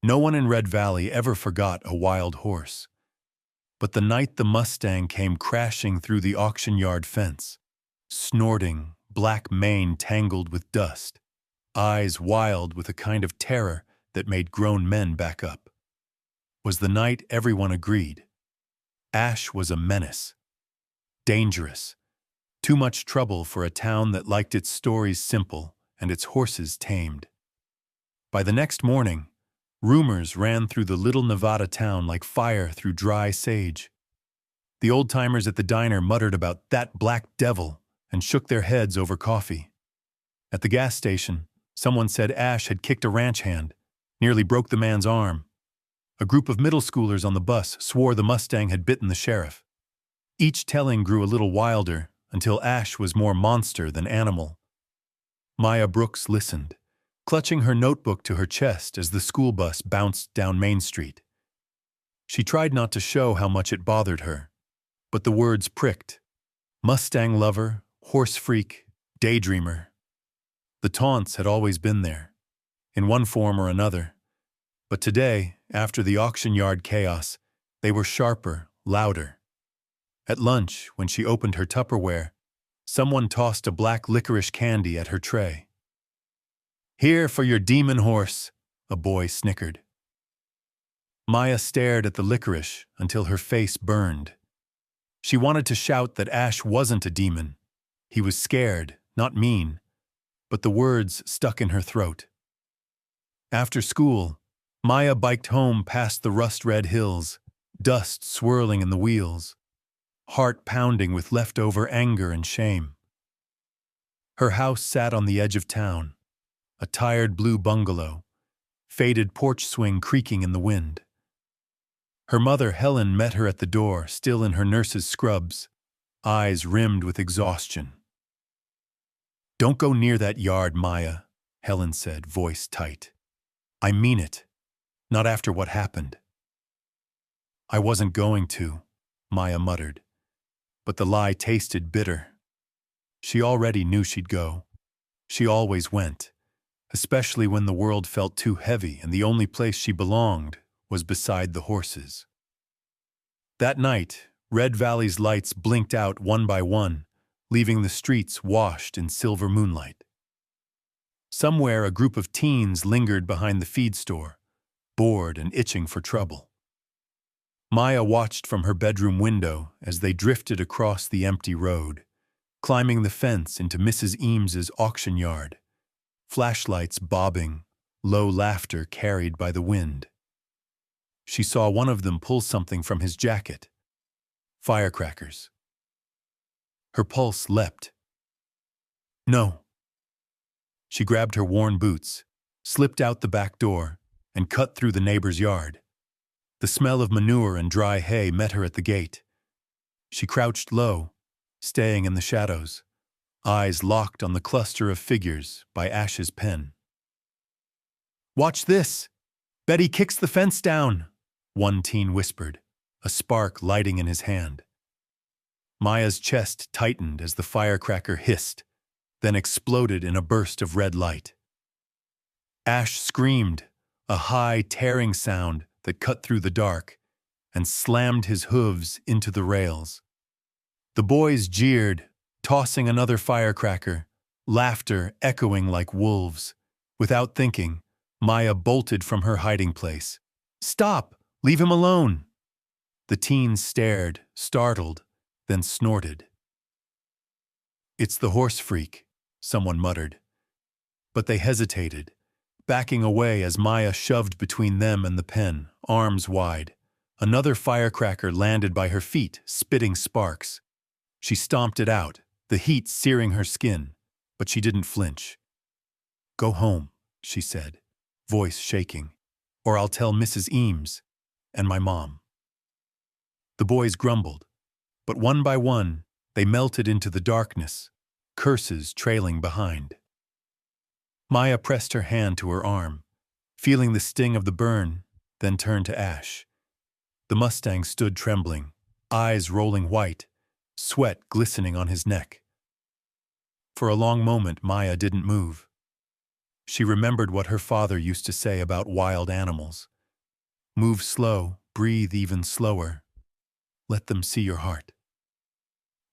No one in Red Valley ever forgot a wild horse. But the night the Mustang came crashing through the auction yard fence, snorting, black mane tangled with dust, eyes wild with a kind of terror that made grown men back up, was the night everyone agreed. Ash was a menace. Dangerous. Too much trouble for a town that liked its stories simple and its horses tamed. By the next morning, rumors ran through the little Nevada town like fire through dry sage. The old-timers at the diner muttered about that black devil and shook their heads over coffee. At the gas station, someone said Ash had kicked a ranch hand, nearly broke the man's arm. A group of middle schoolers on the bus swore the Mustang had bitten the sheriff. Each telling grew a little wilder until Ash was more monster than animal. Maya Brooks listened, clutching her notebook to her chest as the school bus bounced down Main Street. She tried not to show how much it bothered her, but the words pricked. Mustang lover, horse freak, daydreamer. The taunts had always been there, in one form or another. But today, after the auction yard chaos, they were sharper, louder. At lunch, when she opened her Tupperware, someone tossed a black licorice candy at her tray. "Here for your demon horse," a boy snickered. Maya stared at the licorice until her face burned. She wanted to shout that Ash wasn't a demon. He was scared, not mean, but the words stuck in her throat. After school, Maya biked home past the rust-red hills, dust swirling in the wheels, heart pounding with leftover anger and shame. Her house sat on the edge of town, a tired blue bungalow, faded porch swing creaking in the wind. Her mother, Helen, met her at the door, still in her nurse's scrubs, eyes rimmed with exhaustion. "Don't go near that yard, Maya," Helen said, voice tight. "I mean it. Not after what happened." "I wasn't going to," Maya muttered, but the lie tasted bitter. She already knew she'd go. She always went, especially when the world felt too heavy and the only place she belonged was beside the horses. That night, Red Valley's lights blinked out one by one, leaving the streets washed in silver moonlight. Somewhere a group of teens lingered behind the feed store, bored and itching for trouble. Maya watched from her bedroom window as they drifted across the empty road, climbing the fence into Mrs. Eames's auction yard, flashlights bobbing, low laughter carried by the wind. She saw one of them pull something from his jacket. Firecrackers. Her pulse leapt. No. She grabbed her worn boots, slipped out the back door, and cut through the neighbor's yard. The smell of manure and dry hay met her at the gate. She crouched low, staying in the shadows, eyes locked on the cluster of figures by Ash's pen. "Watch this! Betty kicks the fence down," one teen whispered, a spark lighting in his hand. Maya's chest tightened as the firecracker hissed, then exploded in a burst of red light. Ash screamed, a high, tearing sound that cut through the dark, and slammed his hooves into the rails. The boys jeered, tossing another firecracker, laughter echoing like wolves. Without thinking, Maya bolted from her hiding place. "Stop! Leave him alone!" The teens stared, startled, then snorted. "It's the horse freak," someone muttered. But they hesitated, backing away as Maya shoved between them and the pen, arms wide. Another firecracker landed by her feet, spitting sparks. She stomped it out, the heat searing her skin, but she didn't flinch. "Go home," she said, voice shaking, "or I'll tell Mrs. Eames and my mom." The boys grumbled, but one by one, they melted into the darkness, curses trailing behind. Maya pressed her hand to her arm, feeling the sting of the burn, then turned to Ash. The Mustang stood trembling, eyes rolling white, sweat glistening on his neck. For a long moment, Maya didn't move. She remembered what her father used to say about wild animals, Move slow, breathe even slower. Let them see your heart.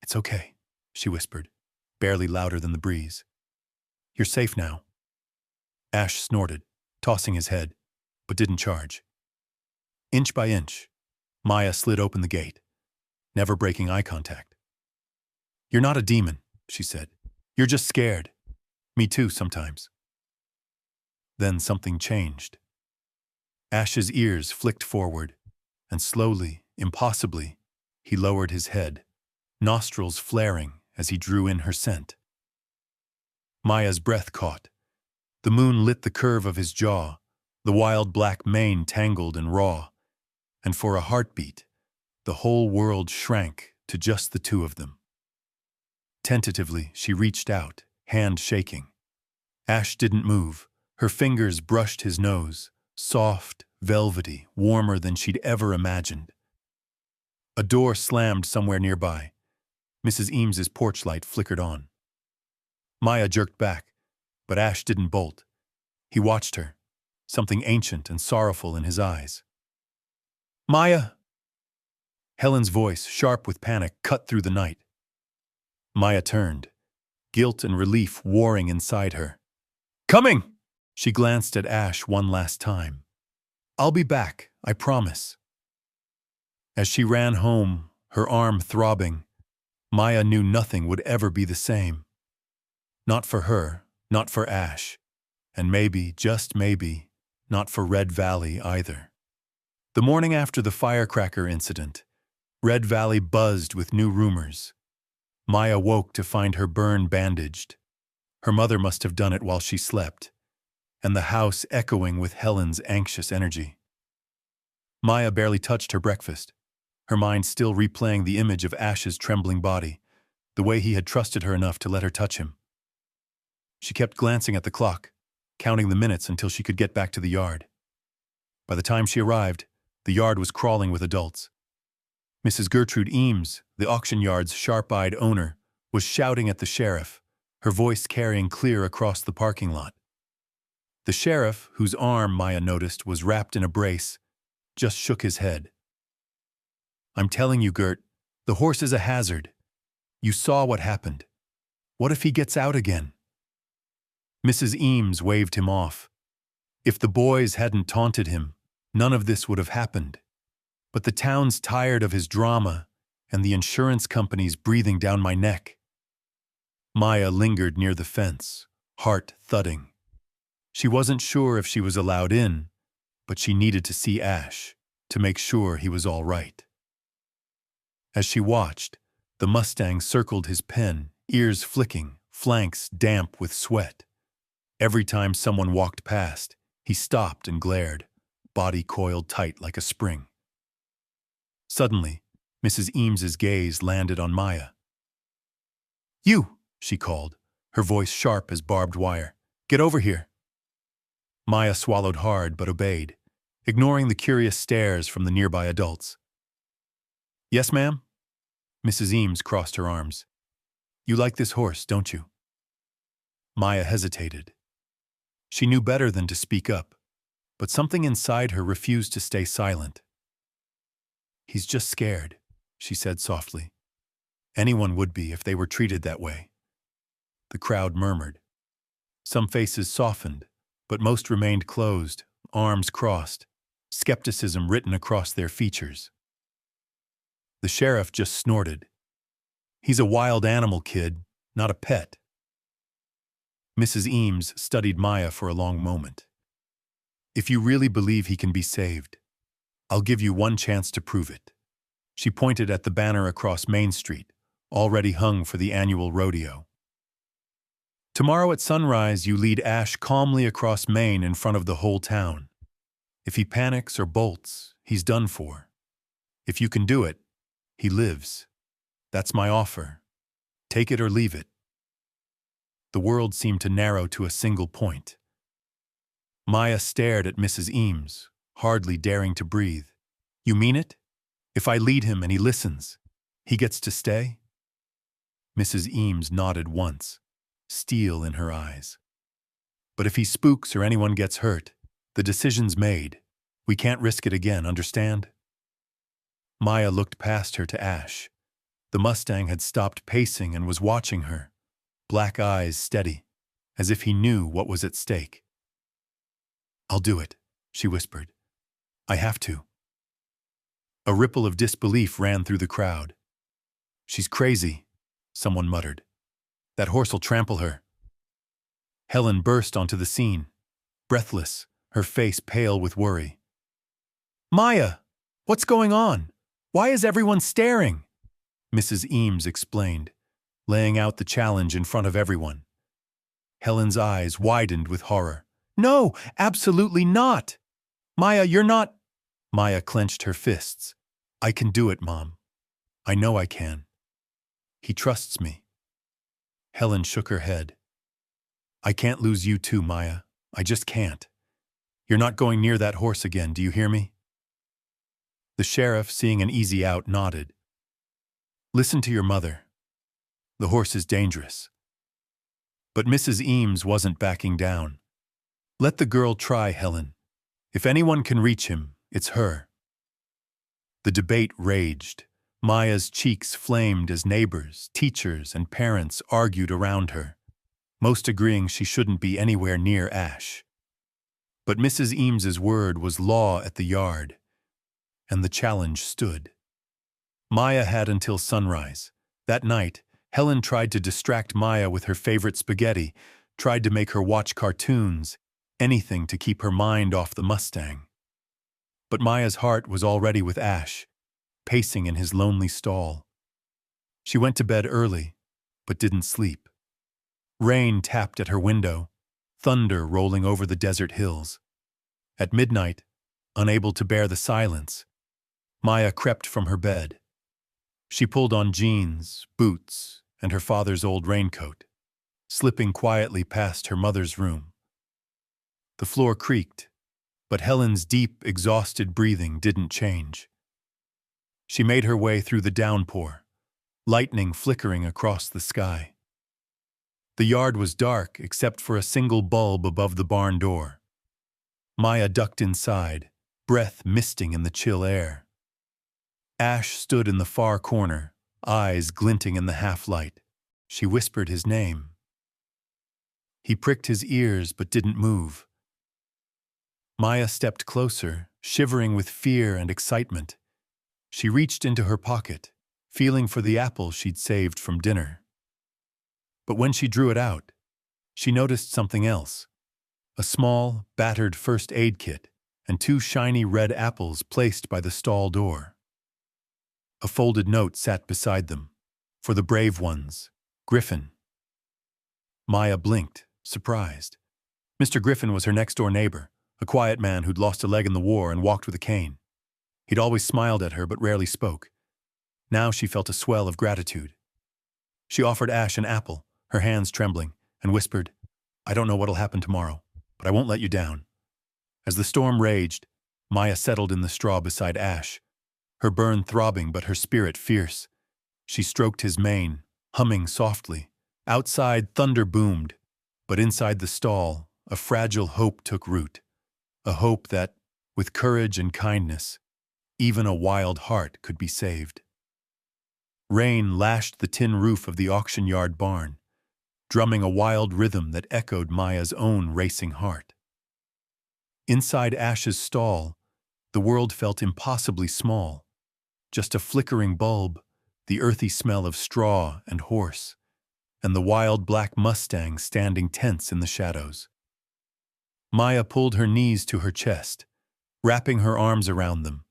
It's okay, she whispered, barely louder than the breeze. You're safe now. Ash snorted, tossing his head, but didn't charge. Inch by inch, Maya slid open the gate, never breaking eye contact. You're not a demon, she said. You're just scared. Me too, sometimes. Then something changed. Ash's ears flicked forward, and slowly, impossibly, he lowered his head, nostrils flaring as he drew in her scent. Maya's breath caught. The moon lit the curve of his jaw, the wild black mane tangled and raw, and for a heartbeat, the whole world shrank to just the two of them. Tentatively, she reached out, hand shaking. Ash didn't move. Her fingers brushed his nose, soft, velvety, warmer than she'd ever imagined. A door slammed somewhere nearby. Mrs. Eames's porch light flickered on. Maya jerked back, but Ash didn't bolt. He watched her, something ancient and sorrowful in his eyes. Maya! Helen's voice, sharp with panic, cut through the night. Maya turned, guilt and relief warring inside her. Coming! She glanced at Ash one last time. I'll be back, I promise. As she ran home, her arm throbbing, Maya knew nothing would ever be the same. Not for her, not for Ash, and maybe, just maybe, not for Red Valley either. The morning after the firecracker incident, Red Valley buzzed with new rumors. Maya woke to find her burn bandaged. Her mother must have done it while she slept, and the house echoing with Helen's anxious energy. Maya barely touched her breakfast, her mind still replaying the image of Ash's trembling body, the way he had trusted her enough to let her touch him. She kept glancing at the clock, counting the minutes until she could get back to the yard. By the time she arrived, the yard was crawling with adults. Mrs. Gertrude Eames, the auction yard's sharp-eyed owner, was shouting at the sheriff, her voice carrying clear across the parking lot. The sheriff, whose arm Maya noticed was wrapped in a brace, just shook his head. I'm telling you, Gert, the horse is a hazard. You saw what happened. What if he gets out again? Mrs. Eames waved him off. If the boys hadn't taunted him, none of this would have happened. But the town's tired of his drama, and the insurance company's breathing down my neck. Maya lingered near the fence, heart thudding. She wasn't sure if she was allowed in, but she needed to see Ash, to make sure he was all right. As she watched, the Mustang circled his pen, ears flicking, flanks damp with sweat. Every time someone walked past, he stopped and glared, body coiled tight like a spring. Suddenly, Mrs. Eames's gaze landed on Maya. You, she called, her voice sharp as barbed wire. Get over here. Maya swallowed hard but obeyed, ignoring the curious stares from the nearby adults. Yes, ma'am? Mrs. Eames crossed her arms. You like this horse, don't you? Maya hesitated. She knew better than to speak up, but something inside her refused to stay silent. He's just scared, she said softly. Anyone would be if they were treated that way. The crowd murmured. Some faces softened, but most remained closed, arms crossed, skepticism written across their features. The sheriff just snorted. He's a wild animal, kid, not a pet. Mrs. Eames studied Maya for a long moment. If you really believe he can be saved, I'll give you one chance to prove it. She pointed at the banner across Main Street, already hung for the annual rodeo. Tomorrow at sunrise, you lead Ash calmly across Main in front of the whole town. If he panics or bolts, he's done for. If you can do it, he lives. That's my offer. Take it or leave it. The world seemed to narrow to a single point. Maya stared at Mrs. Eames, hardly daring to breathe. You mean it? If I lead him and he listens, he gets to stay? Mrs. Eames nodded once, steel in her eyes. But if he spooks or anyone gets hurt, the decision's made. We can't risk it again, understand? Maya looked past her to Ash. The Mustang had stopped pacing and was watching her, black eyes steady, as if he knew what was at stake. "I'll do it," she whispered. "I have to." A ripple of disbelief ran through the crowd. "She's crazy," someone muttered. "That horse'll trample her." Helen burst onto the scene, breathless, her face pale with worry. "Maya, what's going on? Why is everyone staring?" Mrs. Eames explained, laying out the challenge in front of everyone. Helen's eyes widened with horror. "No, absolutely not! Maya, you're not—" Maya clenched her fists. "I can do it, Mom. I know I can. He trusts me." Helen shook her head. "I can't lose you too, Maya. I just can't. You're not going near that horse again, do you hear me?" The sheriff, seeing an easy out, nodded. "Listen to your mother. The horse is dangerous." But Mrs. Eames wasn't backing down. "Let the girl try, Helen. If anyone can reach him, it's her." The debate raged. Maya's cheeks flamed as neighbors, teachers, and parents argued around her, most agreeing she shouldn't be anywhere near Ash. But Mrs. Eames's word was law at the yard, and the challenge stood. Maya had until sunrise. That night, Helen tried to distract Maya with her favorite spaghetti, tried to make her watch cartoons, anything to keep her mind off the Mustang. But Maya's heart was already with Ash, pacing in his lonely stall. She went to bed early, but didn't sleep. Rain tapped at her window, thunder rolling over the desert hills. At midnight, unable to bear the silence, Maya crept from her bed. She pulled on jeans, boots, and her father's old raincoat, slipping quietly past her mother's room. The floor creaked, but Helen's deep, exhausted breathing didn't change. She made her way through the downpour, lightning flickering across the sky. The yard was dark except for a single bulb above the barn door. Maya ducked inside, breath misting in the chill air. Ash stood in the far corner, eyes glinting in the half-light. She whispered his name. He pricked his ears but didn't move. Maya stepped closer, shivering with fear and excitement. She reached into her pocket, feeling for the apple she'd saved from dinner. But when she drew it out, she noticed something else. A small, battered first aid kit and 2 shiny red apples placed by the stall door. A folded note sat beside them. "For the brave ones, Griffin." Maya blinked, surprised. Mr. Griffin was her next-door neighbor, a quiet man who'd lost a leg in the war and walked with a cane. He'd always smiled at her but rarely spoke. Now she felt a swell of gratitude. She offered Ash an apple, her hands trembling, and whispered, "I don't know what'll happen tomorrow, but I won't let you down." As the storm raged, Maya settled in the straw beside Ash, her burn throbbing but her spirit fierce. She stroked his mane, humming softly. Outside, thunder boomed, but inside the stall, a fragile hope took root. A hope that, with courage and kindness, even a wild heart could be saved. Rain lashed the tin roof of the auction yard barn, drumming a wild rhythm that echoed Maya's own racing heart. Inside Ash's stall, the world felt impossibly small. Just a flickering bulb, the earthy smell of straw and horse, and the wild black Mustang standing tense in the shadows. Maya pulled her knees to her chest, wrapping her arms around them,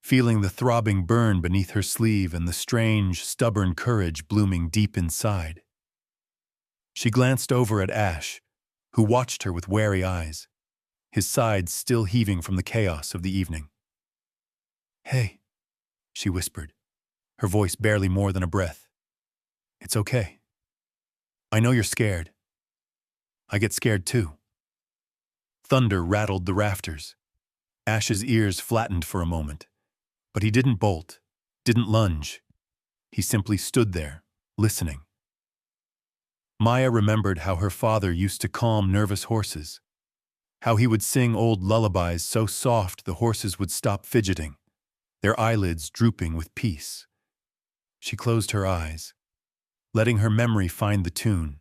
feeling the throbbing burn beneath her sleeve and the strange, stubborn courage blooming deep inside. She glanced over at Ash, who watched her with wary eyes, his sides still heaving from the chaos of the evening. "Hey," she whispered, her voice barely more than a breath. "It's okay. I know you're scared. I get scared too." Thunder rattled the rafters. Ash's ears flattened for a moment, but he didn't bolt, didn't lunge. He simply stood there, listening. Maya remembered how her father used to calm nervous horses. How he would sing old lullabies so soft the horses would stop fidgeting, their eyelids drooping with peace. She closed her eyes, letting her memory find the tune,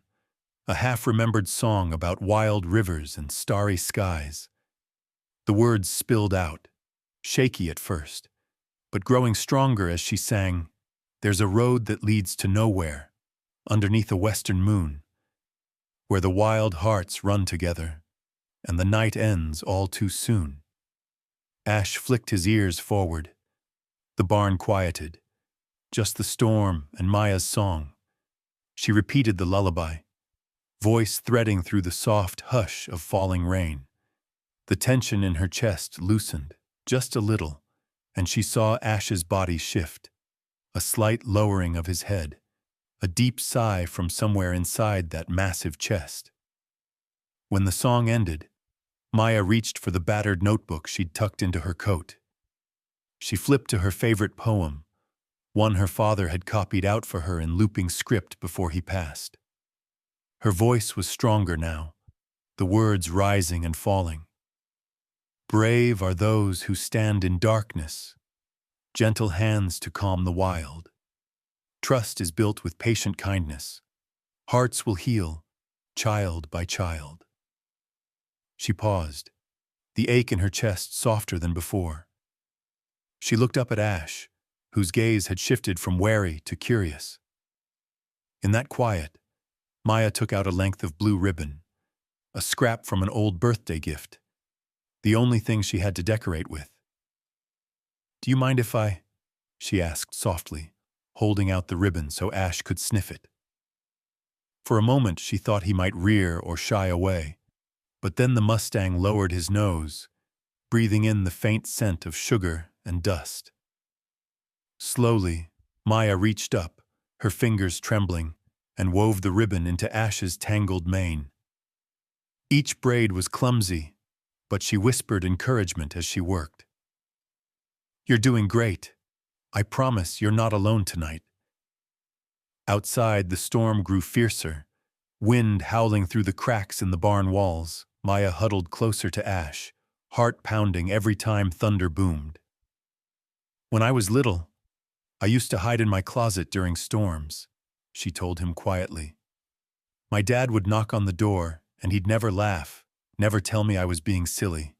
a half-remembered song about wild rivers and starry skies. The words spilled out, shaky at first, but growing stronger as she sang, "There's a road that leads to nowhere, underneath a western moon, where the wild hearts run together, and the night ends all too soon." Ash flicked his ears forward. The barn quieted, just the storm and Maya's song. She repeated the lullaby, voice threading through the soft hush of falling rain. The tension in her chest loosened, just a little, and she saw Ash's body shift, a slight lowering of his head, a deep sigh from somewhere inside that massive chest. When the song ended, Maya reached for the battered notebook she'd tucked into her coat. She flipped to her favorite poem, one her father had copied out for her in looping script before he passed. Her voice was stronger now, the words rising and falling. "Brave are those who stand in darkness, gentle hands to calm the wild. Trust is built with patient kindness. Hearts will heal, child by child." She paused, the ache in her chest softer than before. She looked up at Ash, whose gaze had shifted from wary to curious. In that quiet, Maya took out a length of blue ribbon, a scrap from an old birthday gift, the only thing she had to decorate with. "Do you mind if I?" she asked softly, holding out the ribbon so Ash could sniff it. For a moment she thought he might rear or shy away, but then the Mustang lowered his nose, breathing in the faint scent of sugar and dust. Slowly, Maya reached up, her fingers trembling, and wove the ribbon into Ash's tangled mane. Each braid was clumsy, but she whispered encouragement as she worked. "You're doing great. I promise you're not alone tonight." Outside, the storm grew fiercer, wind howling through the cracks in the barn walls. Maya huddled closer to Ash, heart pounding every time thunder boomed. "When I was little, I used to hide in my closet during storms," she told him quietly. "My dad would knock on the door, and he'd never laugh, never tell me I was being silly.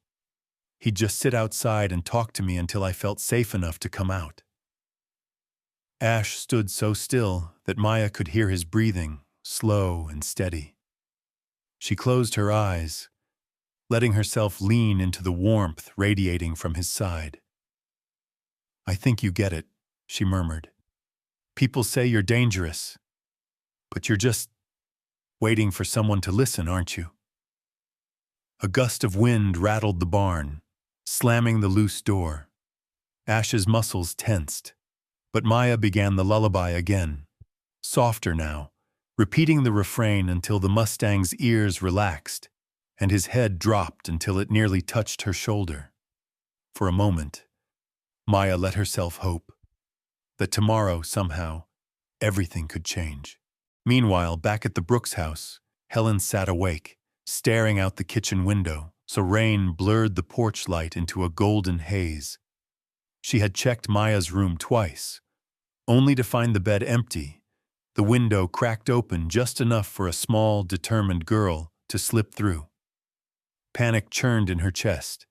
He'd just sit outside and talk to me until I felt safe enough to come out." Ash stood so still that Maya could hear his breathing, slow and steady. She closed her eyes, letting herself lean into the warmth radiating from his side. "I think you get it," she murmured. "People say you're dangerous, but you're just waiting for someone to listen, aren't you?" A gust of wind rattled the barn, slamming the loose door. Ash's muscles tensed, but Maya began the lullaby again, softer now, repeating the refrain until the Mustang's ears relaxed and his head dropped until it nearly touched her shoulder. For a moment, Maya let herself hope that tomorrow, somehow, everything could change. Meanwhile, back at the Brooks house, Helen sat awake, staring out the kitchen window, so rain blurred the porch light into a golden haze. She had checked Maya's room twice, only to find the bed empty, the window cracked open just enough for a small, determined girl to slip through. Panic churned in her chest.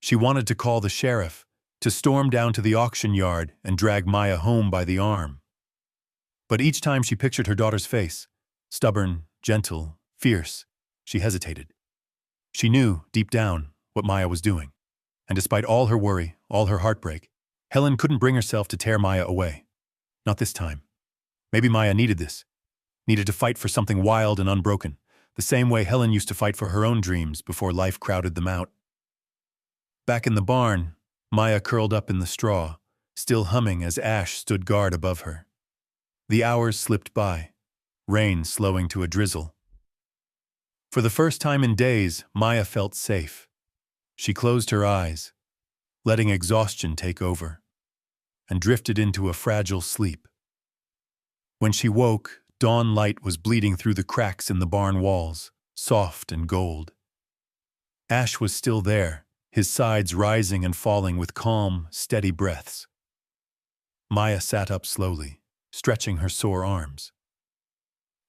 She wanted to call the sheriff, to storm down to the auction yard and drag Maya home by the arm. But each time she pictured her daughter's face, stubborn, gentle, fierce, she hesitated. She knew, deep down, what Maya was doing. And despite all her worry, all her heartbreak, Helen couldn't bring herself to tear Maya away. Not this time. Maybe Maya needed this. Needed to fight for something wild and unbroken, the same way Helen used to fight for her own dreams before life crowded them out. Back in the barn, Maya curled up in the straw, still humming as Ash stood guard above her. The hours slipped by, rain slowing to a drizzle. For the first time in days, Maya felt safe. She closed her eyes, letting exhaustion take over, and drifted into a fragile sleep. When she woke, dawn light was bleeding through the cracks in the barn walls, soft and gold. Ash was still there, his sides rising and falling with calm, steady breaths. Maya sat up slowly, stretching her sore arms.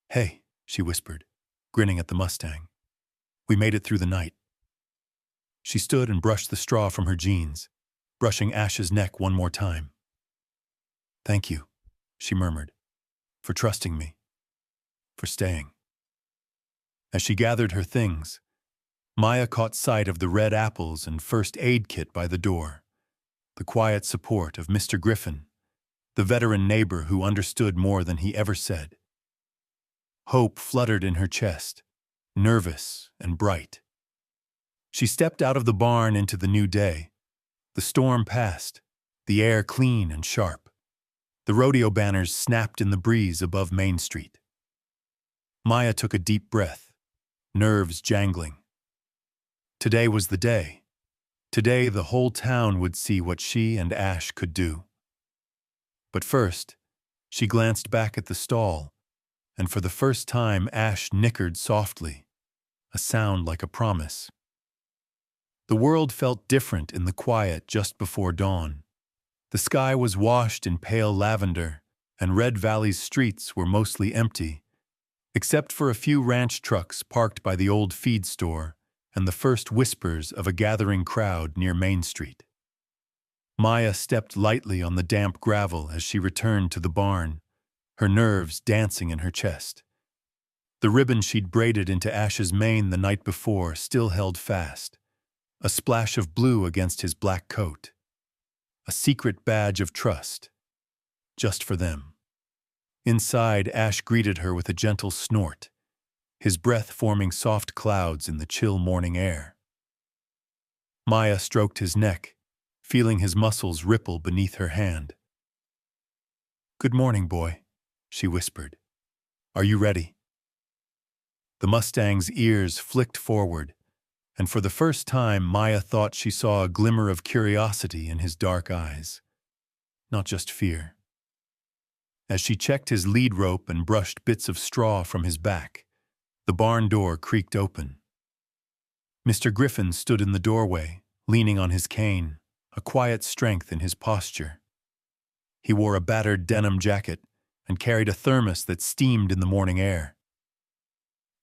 "Hey," she whispered, grinning at the Mustang. "We made it through the night." She stood and brushed the straw from her jeans, brushing Ash's neck one more time. "Thank you," she murmured, "for trusting me, for staying." As she gathered her things, Maya caught sight of the red apples and first aid kit by the door, the quiet support of Mr. Griffin, the veteran neighbor who understood more than he ever said. Hope fluttered in her chest, nervous and bright. She stepped out of the barn into the new day. The storm passed, the air clean and sharp. The rodeo banners snapped in the breeze above Main Street. Maya took a deep breath, nerves jangling. Today was the day. Today the whole town would see what she and Ash could do. But first, she glanced back at the stall, and for the first time Ash nickered softly, a sound like a promise. The world felt different in the quiet just before dawn. The sky was washed in pale lavender, and Red Valley's streets were mostly empty, except for a few ranch trucks parked by the old feed store and the first whispers of a gathering crowd near Main Street. Maya stepped lightly on the damp gravel as she returned to the barn, her nerves dancing in her chest. The ribbon she'd braided into Ash's mane the night before still held fast, a splash of blue against his black coat. A secret badge of trust, just for them. Inside, Ash greeted her with a gentle snort, his breath forming soft clouds in the chill morning air. Maya stroked his neck, feeling his muscles ripple beneath her hand. "Good morning, boy," she whispered. "Are you ready?" The Mustang's ears flicked forward, and for the first time Maya thought she saw a glimmer of curiosity in his dark eyes, not just fear. As she checked his lead rope and brushed bits of straw from his back, the barn door creaked open. Mr. Griffin stood in the doorway, leaning on his cane, a quiet strength in his posture. He wore a battered denim jacket and carried a thermos that steamed in the morning air.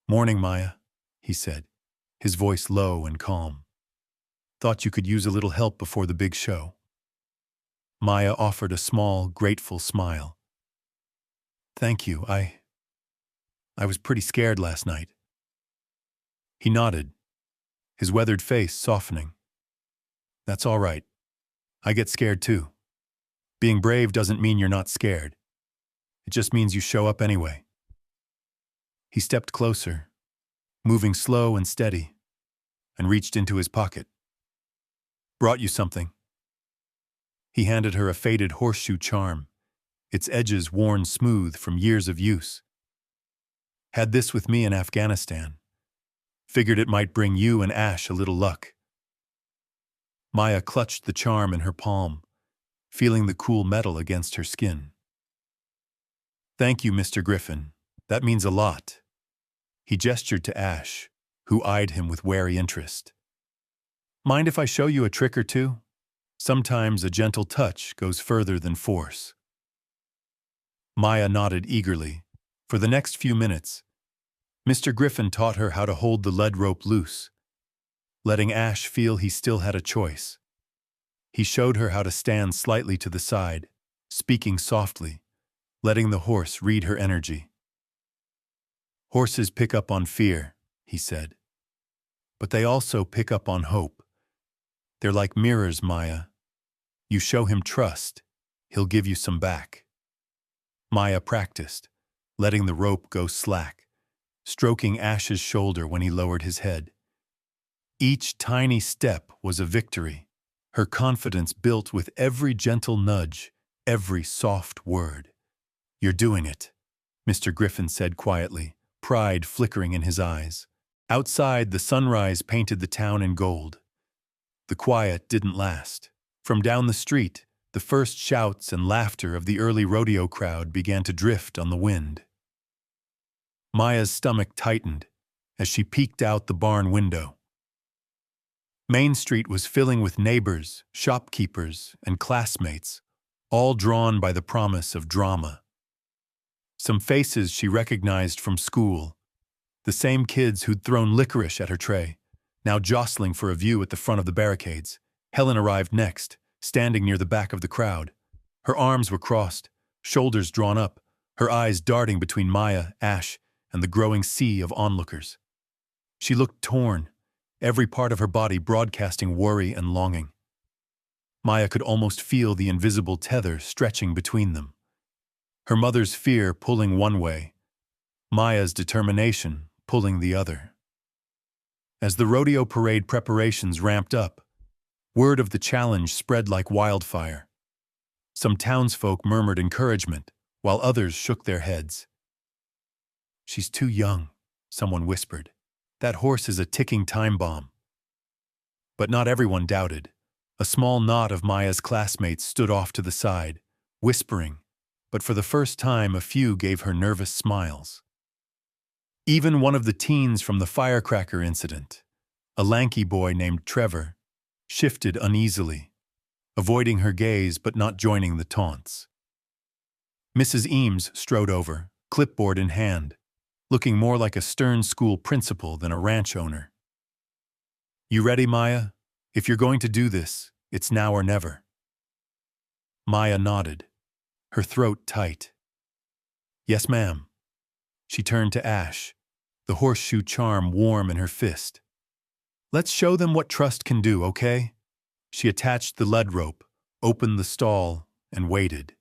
"Morning, Maya," he said, his voice low and calm. "Thought you could use a little help before the big show." Maya offered a small, grateful smile. "Thank you. I was pretty scared last night." He nodded, his weathered face softening. "That's all right. I get scared too. Being brave doesn't mean you're not scared. It just means you show up anyway." He stepped closer, moving slow and steady, and reached into his pocket. "Brought you something." He handed her a faded horseshoe charm, its edges worn smooth from years of use. "Had this with me in Afghanistan. Figured it might bring you and Ash a little luck." Maya clutched the charm in her palm, feeling the cool metal against her skin. "Thank you, Mr. Griffin. That means a lot." He gestured to Ash, who eyed him with wary interest. "Mind if I show you a trick or two? Sometimes a gentle touch goes further than force." Maya nodded eagerly. For the next few minutes, Mr. Griffin taught her how to hold the lead rope loose, letting Ash feel he still had a choice. He showed her how to stand slightly to the side, speaking softly, letting the horse read her energy. "Horses pick up on fear," he said. "But they also pick up on hope. They're like mirrors, Maya. You show him trust, he'll give you some back." Maya practiced, letting the rope go slack, stroking Ash's shoulder when he lowered his head. Each tiny step was a victory, her confidence built with every gentle nudge, every soft word. "You're doing it," Mr. Griffin said quietly, pride flickering in his eyes. Outside, the sunrise painted the town in gold. The quiet didn't last. From down the street, the first shouts and laughter of the early rodeo crowd began to drift on the wind. Maya's stomach tightened as she peeked out the barn window. Main Street was filling with neighbors, shopkeepers, and classmates, all drawn by the promise of drama. Some faces she recognized from school, the same kids who'd thrown licorice at her tray, now jostling for a view at the front of the barricades. Helen arrived next, standing near the back of the crowd. Her arms were crossed, shoulders drawn up, her eyes darting between Maya, Ash, and the growing sea of onlookers. She looked torn, every part of her body broadcasting worry and longing. Maya could almost feel the invisible tether stretching between them. Her mother's fear pulling one way, Maya's determination pulling the other. As the rodeo parade preparations ramped up, word of the challenge spread like wildfire. Some townsfolk murmured encouragement, while others shook their heads. "She's too young," someone whispered. "That horse is a ticking time bomb." But not everyone doubted. A small knot of Maya's classmates stood off to the side, whispering, but for the first time a few gave her nervous smiles. Even one of the teens from the firecracker incident, a lanky boy named Trevor, shifted uneasily, avoiding her gaze but not joining the taunts. Mrs. Eames strode over, clipboard in hand, looking more like a stern school principal than a ranch owner. "You ready, Maya? If you're going to do this, it's now or never." Maya nodded, her throat tight. "Yes, ma'am." She turned to Ash, the horseshoe charm warm in her fist. "Let's show them what trust can do, okay?" She attached the lead rope, opened the stall, and waited,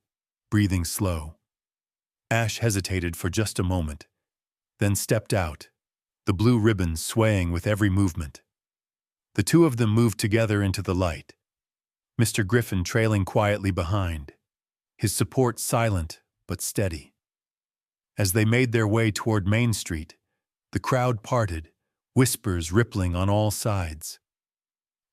breathing slow. Ash hesitated for just a moment, then stepped out, the blue ribbon swaying with every movement. The two of them moved together into the light, Mr. Griffin trailing quietly behind, his support silent but steady. As they made their way toward Main Street, the crowd parted, whispers rippling on all sides.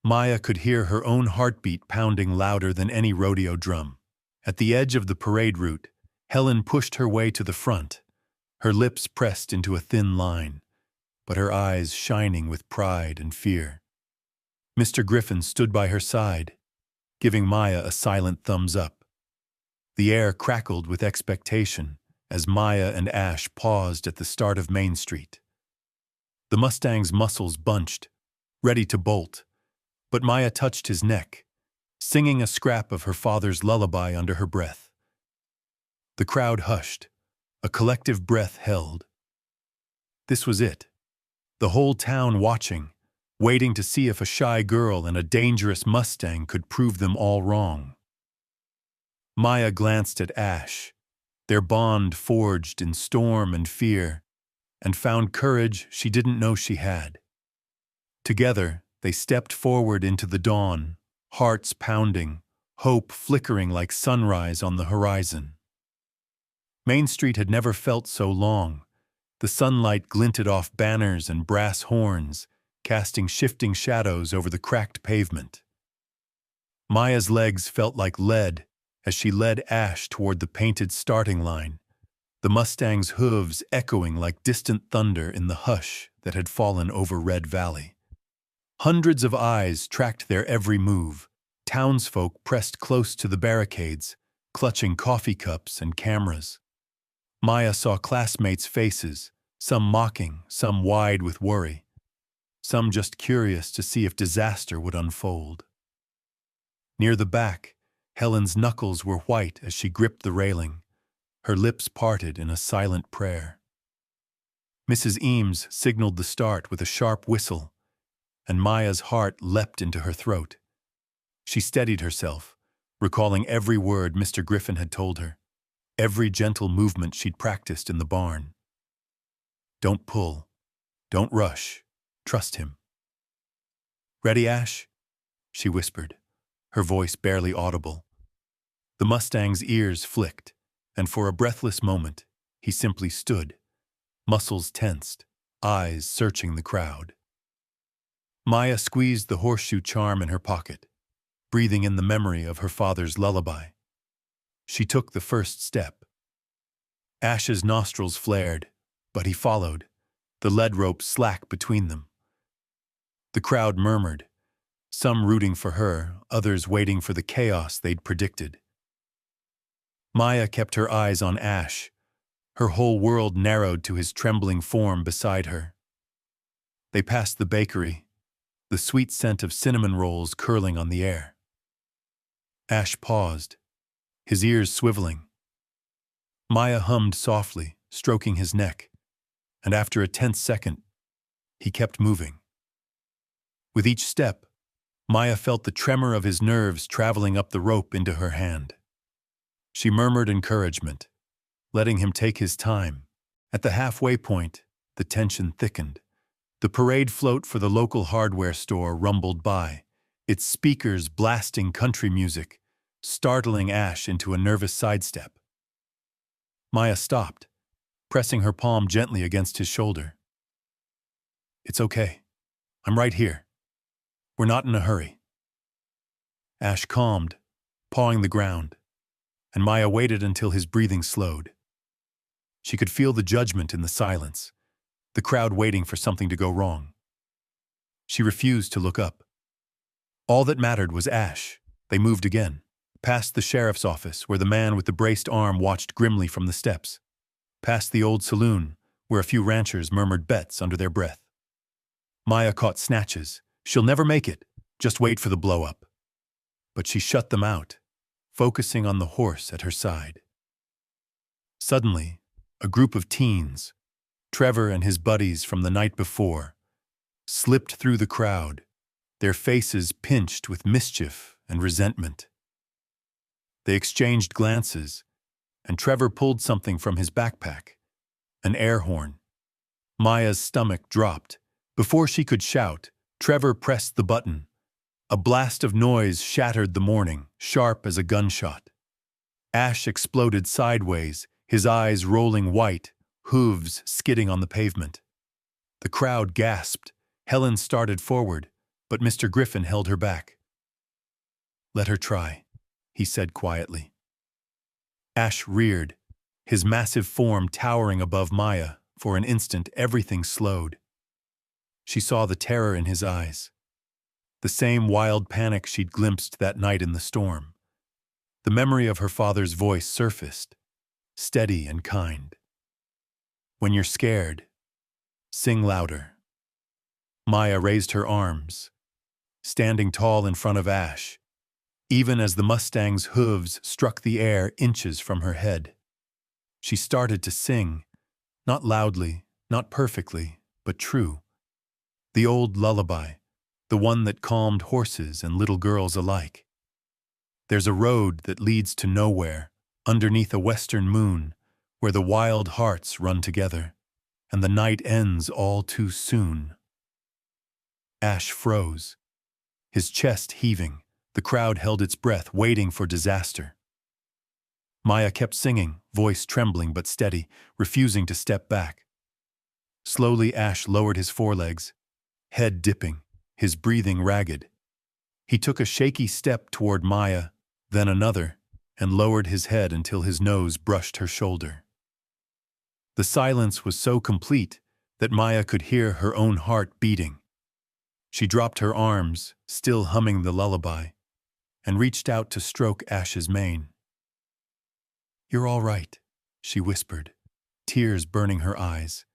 Maya could hear her own heartbeat pounding louder than any rodeo drum. At the edge of the parade route, Helen pushed her way to the front, her lips pressed into a thin line, but her eyes shining with pride and fear. Mr. Griffin stood by her side, giving Maya a silent thumbs up. The air crackled with expectation as Maya and Ash paused at the start of Main Street. The Mustang's muscles bunched, ready to bolt, but Maya touched his neck, singing a scrap of her father's lullaby under her breath. The crowd hushed, a collective breath held. This was it. The whole town watching, waiting to see if a shy girl and a dangerous Mustang could prove them all wrong. Maya glanced at Ash, their bond forged in storm and fear, and found courage she didn't know she had. Together, they stepped forward into the dawn, hearts pounding, hope flickering like sunrise on the horizon. Main Street had never felt so long. The sunlight glinted off banners and brass horns, casting shifting shadows over the cracked pavement. Maya's legs felt like lead as she led Ash toward the painted starting line, the Mustang's hooves echoing like distant thunder in the hush that had fallen over Red Valley. Hundreds of eyes tracked their every move. Townsfolk pressed close to the barricades, clutching coffee cups and cameras. Maya saw classmates' faces, some mocking, some wide with worry, some just curious to see if disaster would unfold. Near the back, Helen's knuckles were white as she gripped the railing, her lips parted in a silent prayer. Mrs. Eames signaled the start with a sharp whistle, and Maya's heart leapt into her throat. She steadied herself, recalling every word Mr. Griffin had told her, every gentle movement she'd practiced in the barn. "Don't pull. Don't rush. Trust him." "Ready, Ash?" she whispered, her voice barely audible. The Mustang's ears flicked, and for a breathless moment, he simply stood, muscles tensed, eyes searching the crowd. Maya squeezed the horseshoe charm in her pocket, breathing in the memory of her father's lullaby. She took the first step. Ash's nostrils flared, but he followed, the lead rope slack between them. The crowd murmured, some rooting for her, others waiting for the chaos they'd predicted. Maya kept her eyes on Ash, her whole world narrowed to his trembling form beside her. They passed the bakery, the sweet scent of cinnamon rolls curling on the air. Ash paused, his ears swiveling. Maya hummed softly, stroking his neck, and after a tense second, he kept moving. With each step, Maya felt the tremor of his nerves traveling up the rope into her hand. She murmured encouragement, letting him take his time. At the halfway point, the tension thickened. The parade float for the local hardware store rumbled by, its speakers blasting country music, startling Ash into a nervous sidestep. Maya stopped, pressing her palm gently against his shoulder. "It's okay. I'm right here. We're not in a hurry." Ash calmed, pawing the ground, and Maya waited until his breathing slowed. She could feel the judgment in the silence, the crowd waiting for something to go wrong. She refused to look up. All that mattered was Ash. They moved again, past the sheriff's office where the man with the braced arm watched grimly from the steps, past the old saloon where a few ranchers murmured bets under their breath. Maya caught snatches. "She'll never make it. Just wait for the blow-up." But she shut them out, focusing on the horse at her side. Suddenly, a group of teens, Trevor and his buddies from the night before, slipped through the crowd, their faces pinched with mischief and resentment. They exchanged glances, and Trevor pulled something from his backpack, an air horn. Maya's stomach dropped. Before she could shout, Trevor pressed the button. A blast of noise shattered the morning, sharp as a gunshot. Ash exploded sideways, his eyes rolling white, hooves skidding on the pavement. The crowd gasped. Helen started forward, but Mr. Griffin held her back. "Let her try," he said quietly. Ash reared, his massive form towering above Maya. For an instant, everything slowed. She saw the terror in his eyes, the same wild panic she'd glimpsed that night in the storm. The memory of her father's voice surfaced, steady and kind. "When you're scared, sing louder." Maya raised her arms, standing tall in front of Ash, even as the Mustang's hooves struck the air inches from her head. She started to sing, not loudly, not perfectly, but true. The old lullaby, the one that calmed horses and little girls alike. There's a road that leads to nowhere, underneath a western moon, where the wild hearts run together, and the night ends all too soon. Ash froze, his chest heaving. The crowd held its breath, waiting for disaster. Maya kept singing, voice trembling but steady, refusing to step back. Slowly Ash lowered his forelegs, head dipping, his breathing ragged. He took a shaky step toward Maya, then another, and lowered his head until his nose brushed her shoulder. The silence was so complete that Maya could hear her own heart beating. She dropped her arms, still humming the lullaby, and reached out to stroke Ash's mane. "You're all right," she whispered, tears burning her eyes.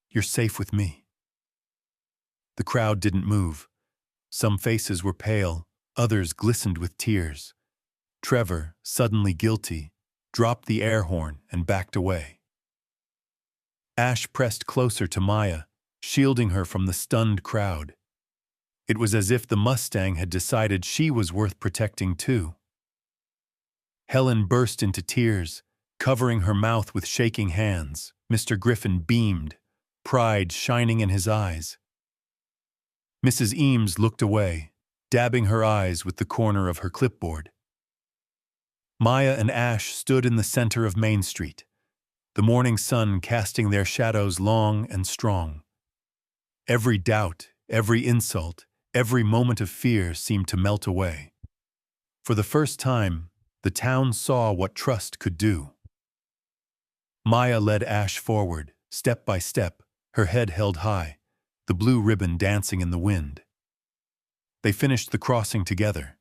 "You're safe with me." The crowd didn't move. Some faces were pale, others glistened with tears. Trevor, suddenly guilty, dropped the air horn and backed away. Ash pressed closer to Maya, shielding her from the stunned crowd. It was as if the Mustang had decided she was worth protecting too. Helen burst into tears, covering her mouth with shaking hands. Mr. Griffin beamed, pride shining in his eyes. Mrs. Eames looked away, dabbing her eyes with the corner of her clipboard. Maya and Ash stood in the center of Main Street, the morning sun casting their shadows long and strong. Every doubt, every insult, every moment of fear seemed to melt away. For the first time, the town saw what trust could do. Maya led Ash forward, step by step, her head held high, the blue ribbon dancing in the wind. They finished the crossing together,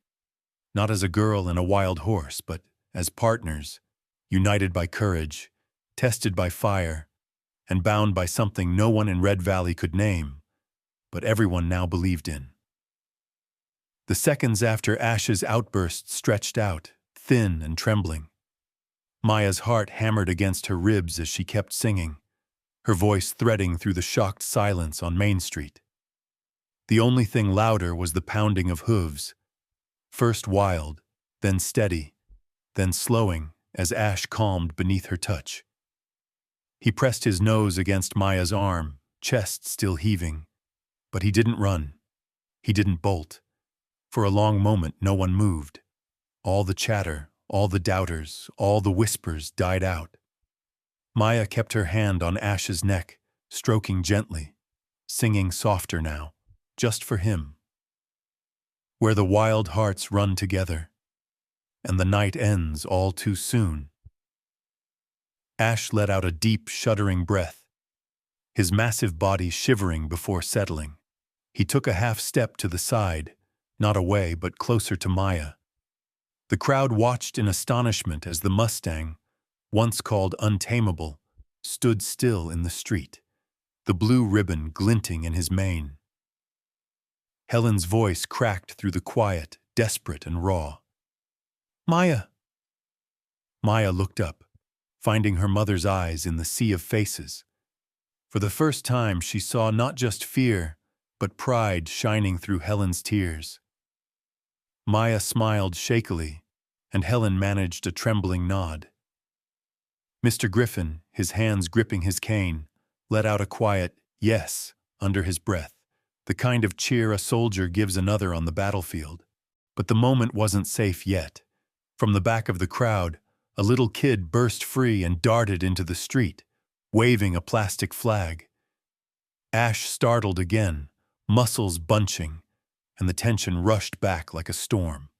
not as a girl and a wild horse, but as partners, united by courage, tested by fire, and bound by something no one in Red Valley could name, but everyone now believed in. The seconds after Ash's outburst stretched out, thin and trembling. Maya's heart hammered against her ribs as she kept singing, her voice threading through the shocked silence on Main Street. The only thing louder was the pounding of hooves, first wild, then steady, then slowing as Ash calmed beneath her touch. He pressed his nose against Maya's arm, chest still heaving, but he didn't run. He didn't bolt. For a long moment, no one moved. All the chatter, all the doubters, all the whispers died out. Maya kept her hand on Ash's neck, stroking gently, singing softer now, just for him. Where the wild hearts run together, and the night ends all too soon. Ash let out a deep, shuddering breath, his massive body shivering before settling. He took a half step to the side, not away but closer to Maya. The crowd watched in astonishment as the Mustang, once called untamable, stood still in the street, the blue ribbon glinting in his mane. Helen's voice cracked through the quiet, desperate and raw. "Maya!" Maya looked up, finding her mother's eyes in the sea of faces. For the first time she saw not just fear, but pride shining through Helen's tears. Maya smiled shakily, and Helen managed a trembling nod. Mr. Griffin, his hands gripping his cane, let out a quiet "yes" under his breath, the kind of cheer a soldier gives another on the battlefield. But the moment wasn't safe yet. From the back of the crowd, a little kid burst free and darted into the street, waving a plastic flag. Ash startled again, muscles bunching, and the tension rushed back like a storm.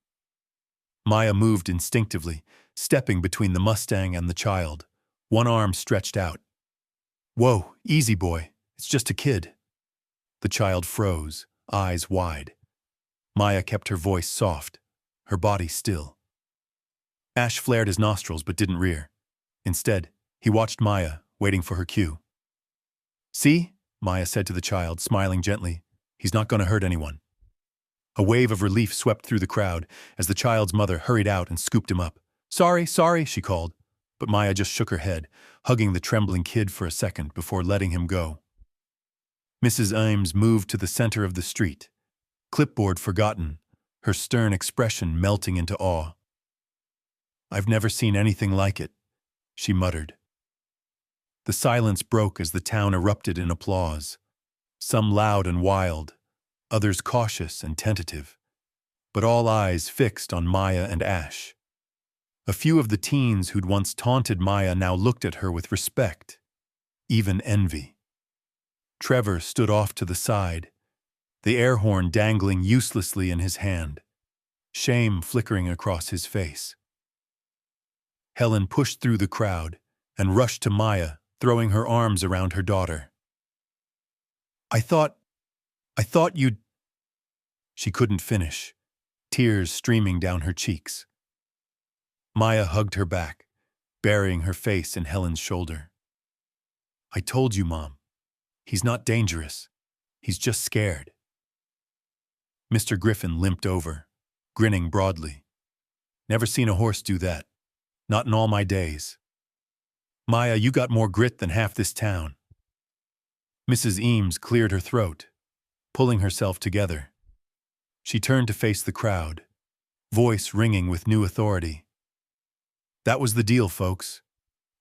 Maya moved instinctively, stepping between the Mustang and the child, one arm stretched out. "Whoa, easy boy, it's just a kid." The child froze, eyes wide. Maya kept her voice soft, her body still. Ash flared his nostrils but didn't rear. Instead, he watched Maya, waiting for her cue. "See?" Maya said to the child, smiling gently. "He's not going to hurt anyone." A wave of relief swept through the crowd as the child's mother hurried out and scooped him up. "Sorry, sorry," she called, but Maya just shook her head, hugging the trembling kid for a second before letting him go. Mrs. Ames moved to the center of the street, clipboard forgotten, her stern expression melting into awe. "I've never seen anything like it," she muttered. The silence broke as the town erupted in applause, some loud and wild, others cautious and tentative, but all eyes fixed on Maya and Ash. A few of the teens who'd once taunted Maya now looked at her with respect, even envy. Trevor stood off to the side, the air horn dangling uselessly in his hand, shame flickering across his face. Helen pushed through the crowd and rushed to Maya, throwing her arms around her daughter. I thought you'd—" She couldn't finish, tears streaming down her cheeks. Maya hugged her back, burying her face in Helen's shoulder. "I told you, Mom. He's not dangerous. He's just scared." Mr. Griffin limped over, grinning broadly. "Never seen a horse do that. Not in all my days. Maya, you got more grit than half this town." Mrs. Eames cleared her throat, pulling herself together. She turned to face the crowd, voice ringing with new authority. "That was the deal, folks."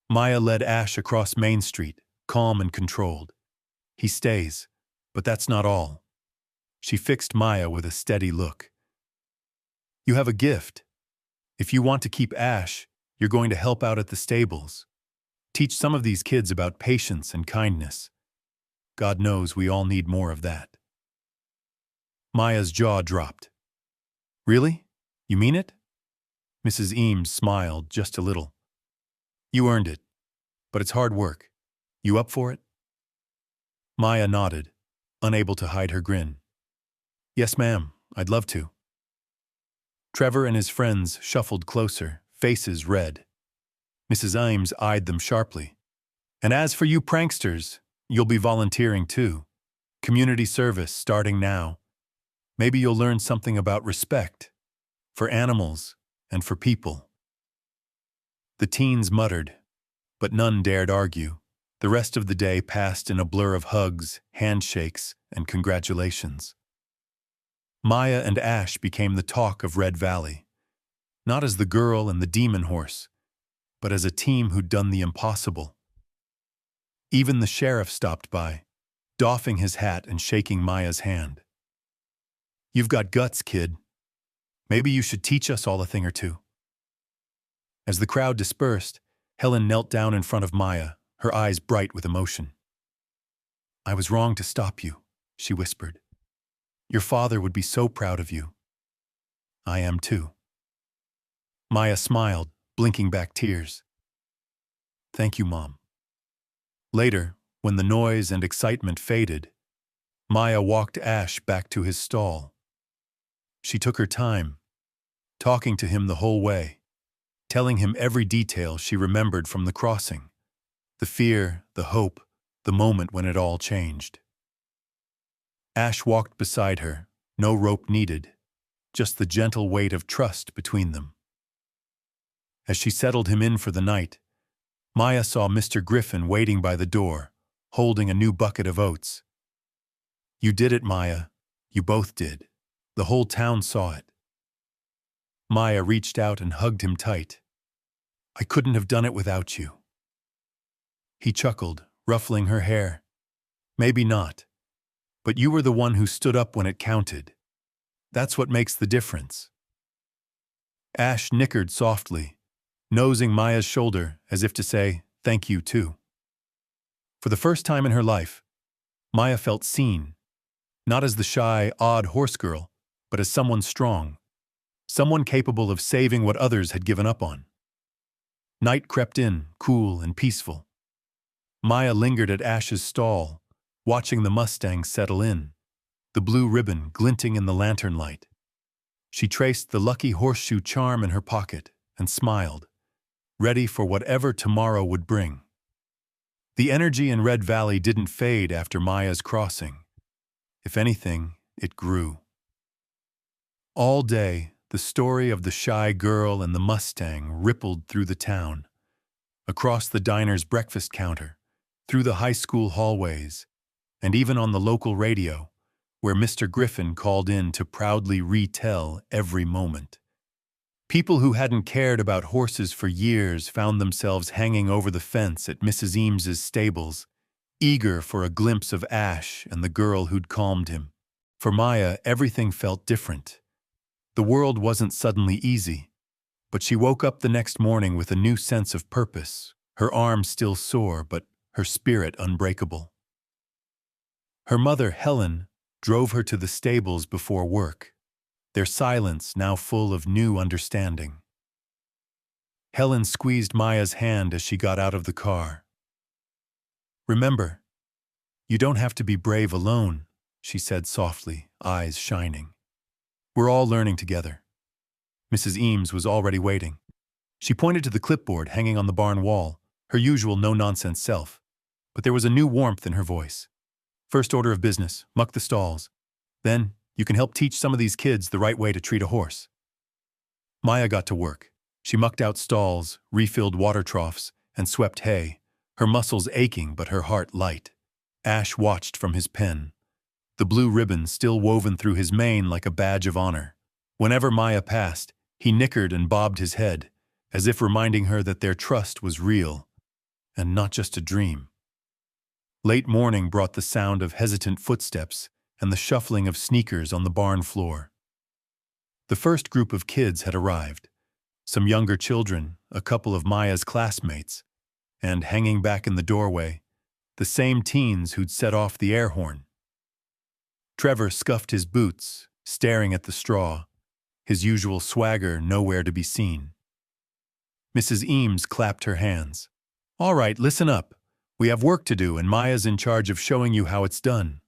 Maya led Ash across Main Street, calm and controlled. "He stays, but that's not all." She fixed Maya with a steady look. "You have a gift. If you want to keep Ash, you're going to help out at the stables. Teach some of these kids about patience and kindness. God knows we all need more of that." Maya's jaw dropped. "Really? You mean it?" Mrs. Eames smiled just a little. "You earned it, but it's hard work. You up for it?" Maya nodded, unable to hide her grin. "Yes, ma'am, I'd love to. Trevor and his friends shuffled closer, faces red. Mrs. Imes eyed them sharply. And as for you pranksters, you'll be volunteering too. Community service starting now. Maybe you'll learn something about respect for animals and for people. The teens muttered, but none dared argue. The rest of the day passed in a blur of hugs, handshakes, and congratulations. Maya and Ash became the talk of Red Valley, not as the girl and the demon horse, but as a team who'd done the impossible. Even the sheriff stopped by, doffing his hat and shaking Maya's hand. You've got guts, kid. Maybe you should teach us all a thing or two. As the crowd dispersed, Helen knelt down in front of Maya, her eyes bright with emotion. I was wrong to stop you, she whispered. Your father would be so proud of you. I am too. Maya smiled, blinking back tears. Thank you, Mom. Later, when the noise and excitement faded, Maya walked Ash back to his stall. She took her time, talking to him the whole way, telling him every detail she remembered from the crossing, the fear, the hope, the moment when it all changed. Ash walked beside her, no rope needed, just the gentle weight of trust between them. As she settled him in for the night, Maya saw Mr. Griffin waiting by the door, holding a new bucket of oats. You did it, Maya. You both did. The whole town saw it. Maya reached out and hugged him tight. I couldn't have done it without you. He chuckled, ruffling her hair. Maybe not. But you were the one who stood up when it counted. That's what makes the difference. Ash nickered softly, nosing Maya's shoulder as if to say, thank you too. For the first time in her life, Maya felt seen, not as the shy, odd horse girl, but as someone strong, someone capable of saving what others had given up on. Night crept in, cool and peaceful. Maya lingered at Ash's stall, watching the Mustang settle in, the blue ribbon glinting in the lantern light. She traced the lucky horseshoe charm in her pocket and smiled, ready for whatever tomorrow would bring. The energy in Red Valley didn't fade after Maya's crossing. If anything, it grew. All day, the story of the shy girl and the Mustang rippled through the town, across the diner's breakfast counter, through the high school hallways, and even on the local radio, where Mr. Griffin called in to proudly retell every moment. People who hadn't cared about horses for years found themselves hanging over the fence at Mrs. Eames's stables, eager for a glimpse of Ash and the girl who'd calmed him. For Maya, everything felt different. The world wasn't suddenly easy, but she woke up the next morning with a new sense of purpose, her arms still sore, but her spirit unbreakable. Her mother, Helen, drove her to the stables before work, their silence now full of new understanding. Helen squeezed Maya's hand as she got out of the car. Remember, you don't have to be brave alone, she said softly, eyes shining. We're all learning together. Mrs. Eames was already waiting. She pointed to the clipboard hanging on the barn wall, her usual no-nonsense self, but there was a new warmth in her voice. First order of business, muck the stalls. Then, you can help teach some of these kids the right way to treat a horse. Maya got to work. She mucked out stalls, refilled water troughs, and swept hay, her muscles aching but her heart light. Ash watched from his pen, the blue ribbon still woven through his mane like a badge of honor. Whenever Maya passed, he nickered and bobbed his head, as if reminding her that their trust was real, and not just a dream. Late morning brought the sound of hesitant footsteps and the shuffling of sneakers on the barn floor. The first group of kids had arrived, some younger children, a couple of Maya's classmates, and hanging back in the doorway, the same teens who'd set off the air horn. Trevor scuffed his boots, staring at the straw, his usual swagger nowhere to be seen. Mrs. Eames clapped her hands. All right, listen up. We have work to do and Maya's in charge of showing you how it's done.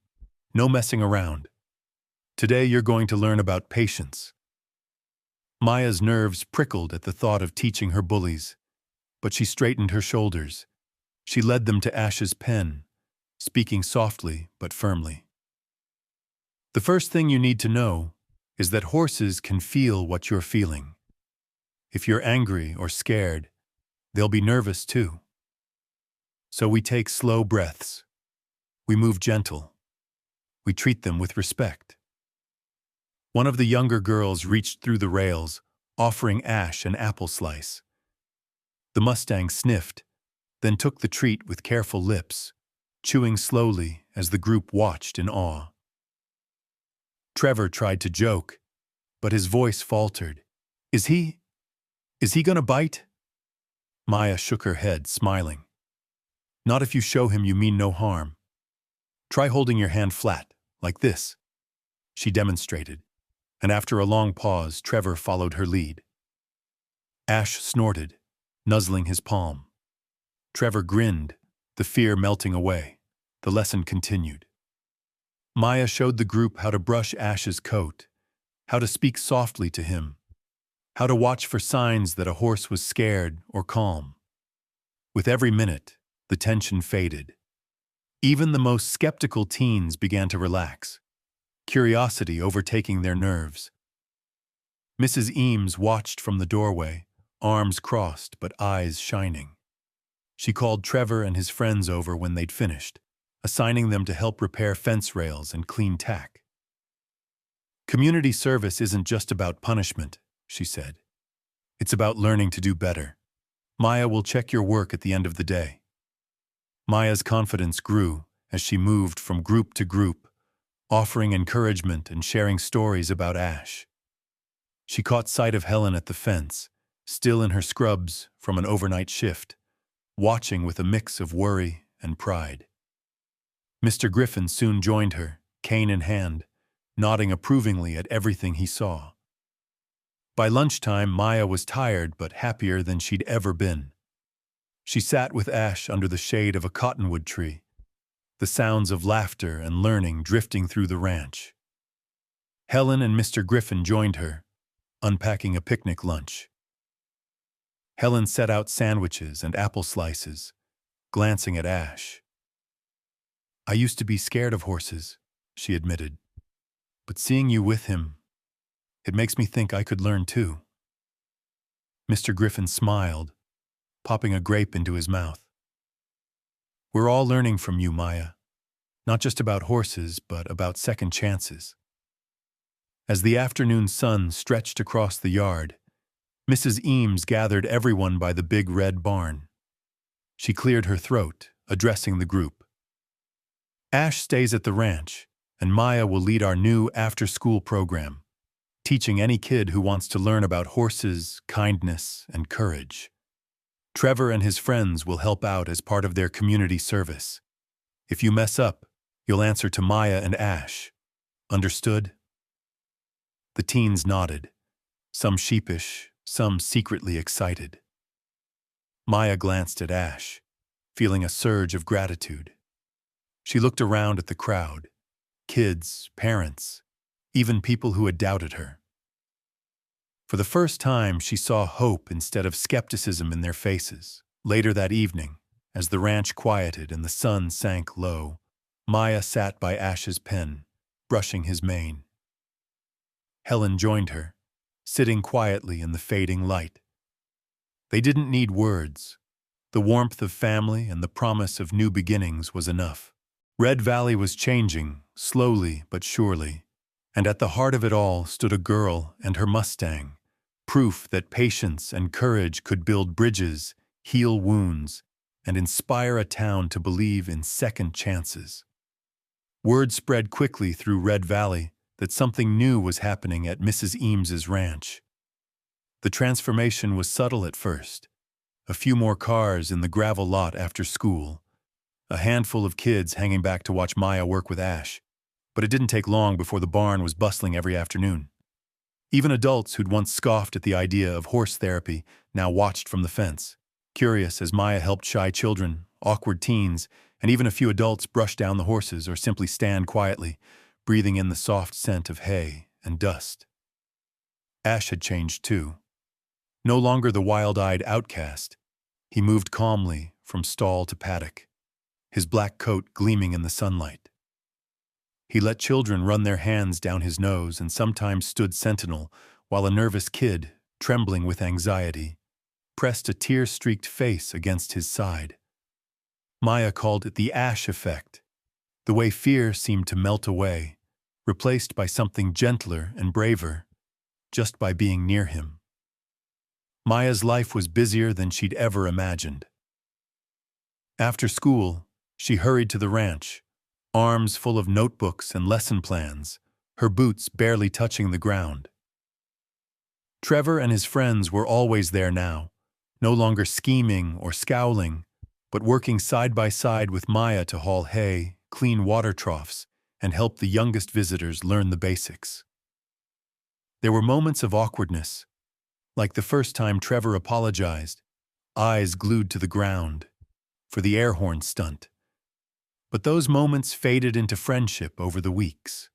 No messing around. Today you're going to learn about patience. Maya's nerves prickled at the thought of teaching her bullies, but she straightened her shoulders. She led them to Ash's pen, speaking softly but firmly. The first thing you need to know is that horses can feel what you're feeling. If you're angry or scared, they'll be nervous too. So we take slow breaths. We move gentle. We treat them with respect. One of the younger girls reached through the rails, offering Ash an apple slice. The Mustang sniffed, then took the treat with careful lips, chewing slowly as the group watched in awe. Trevor tried to joke, but his voice faltered. Is he gonna bite? Maya shook her head, smiling. Not if you show him you mean no harm. Try holding your hand flat, like this. She demonstrated, and after a long pause, Trevor followed her lead. Ash snorted, nuzzling his palm. Trevor grinned, the fear melting away. The lesson continued. Maya showed the group how to brush Ash's coat, how to speak softly to him, how to watch for signs that a horse was scared or calm. With every minute, the tension faded. Even the most skeptical teens began to relax, curiosity overtaking their nerves. Mrs. Eames watched from the doorway, arms crossed but eyes shining. She called Trevor and his friends over when they'd finished, assigning them to help repair fence rails and clean tack. Community service isn't just about punishment, she said. It's about learning to do better. Maya will check your work at the end of the day. Maya's confidence grew as she moved from group to group, offering encouragement and sharing stories about Ash. She caught sight of Helen at the fence, still in her scrubs from an overnight shift, watching with a mix of worry and pride. Mr. Griffin soon joined her, cane in hand, nodding approvingly at everything he saw. By lunchtime, Maya was tired but happier than she'd ever been. She sat with Ash under the shade of a cottonwood tree, the sounds of laughter and learning drifting through the ranch. Helen and Mr. Griffin joined her, unpacking a picnic lunch. Helen set out sandwiches and apple slices, glancing at Ash. I used to be scared of horses, she admitted, but seeing you with him, it makes me think I could learn too. Mr. Griffin smiled, popping a grape into his mouth. We're all learning from you, Maya, not just about horses, but about second chances. As the afternoon sun stretched across the yard, Mrs. Eames gathered everyone by the big red barn. She cleared her throat, addressing the group. Ash stays at the ranch, and Maya will lead our new after-school program, teaching any kid who wants to learn about horses, kindness, and courage. Trevor and his friends will help out as part of their community service. If you mess up, you'll answer to Maya and Ash. Understood? The teens nodded, some sheepish, some secretly excited. Maya glanced at Ash, feeling a surge of gratitude. She looked around at the crowd, kids, parents, even people who had doubted her. For the first time, she saw hope instead of skepticism in their faces. Later that evening, as the ranch quieted and the sun sank low, Maya sat by Ash's pen, brushing his mane. Helen joined her, sitting quietly in the fading light. They didn't need words. The warmth of family and the promise of new beginnings was enough. Red Valley was changing, slowly but surely, and at the heart of it all stood a girl and her Mustang, proof that patience and courage could build bridges, heal wounds, and inspire a town to believe in second chances. Word spread quickly through Red Valley that something new was happening at Mrs. Eames's ranch. The transformation was subtle at first. A few more cars in the gravel lot after school, a handful of kids hanging back to watch Maya work with Ash. But it didn't take long before the barn was bustling every afternoon. Even adults who'd once scoffed at the idea of horse therapy now watched from the fence, curious as Maya helped shy children, awkward teens, and even a few adults brush down the horses or simply stand quietly, breathing in the soft scent of hay and dust. Ash had changed too. No longer the wild-eyed outcast, he moved calmly from stall to paddock, his black coat gleaming in the sunlight. He let children run their hands down his nose and sometimes stood sentinel while a nervous kid, trembling with anxiety, pressed a tear-streaked face against his side. Maya called it the Ash effect, the way fear seemed to melt away, replaced by something gentler and braver, just by being near him. Maya's life was busier than she'd ever imagined. After school, she hurried to the ranch, arms full of notebooks and lesson plans, her boots barely touching the ground. Trevor and his friends were always there now, no longer scheming or scowling, but working side by side with Maya to haul hay, clean water troughs, and help the youngest visitors learn the basics. There were moments of awkwardness, like the first time Trevor apologized, eyes glued to the ground, for the air horn stunt. But those moments faded into friendship over the weeks.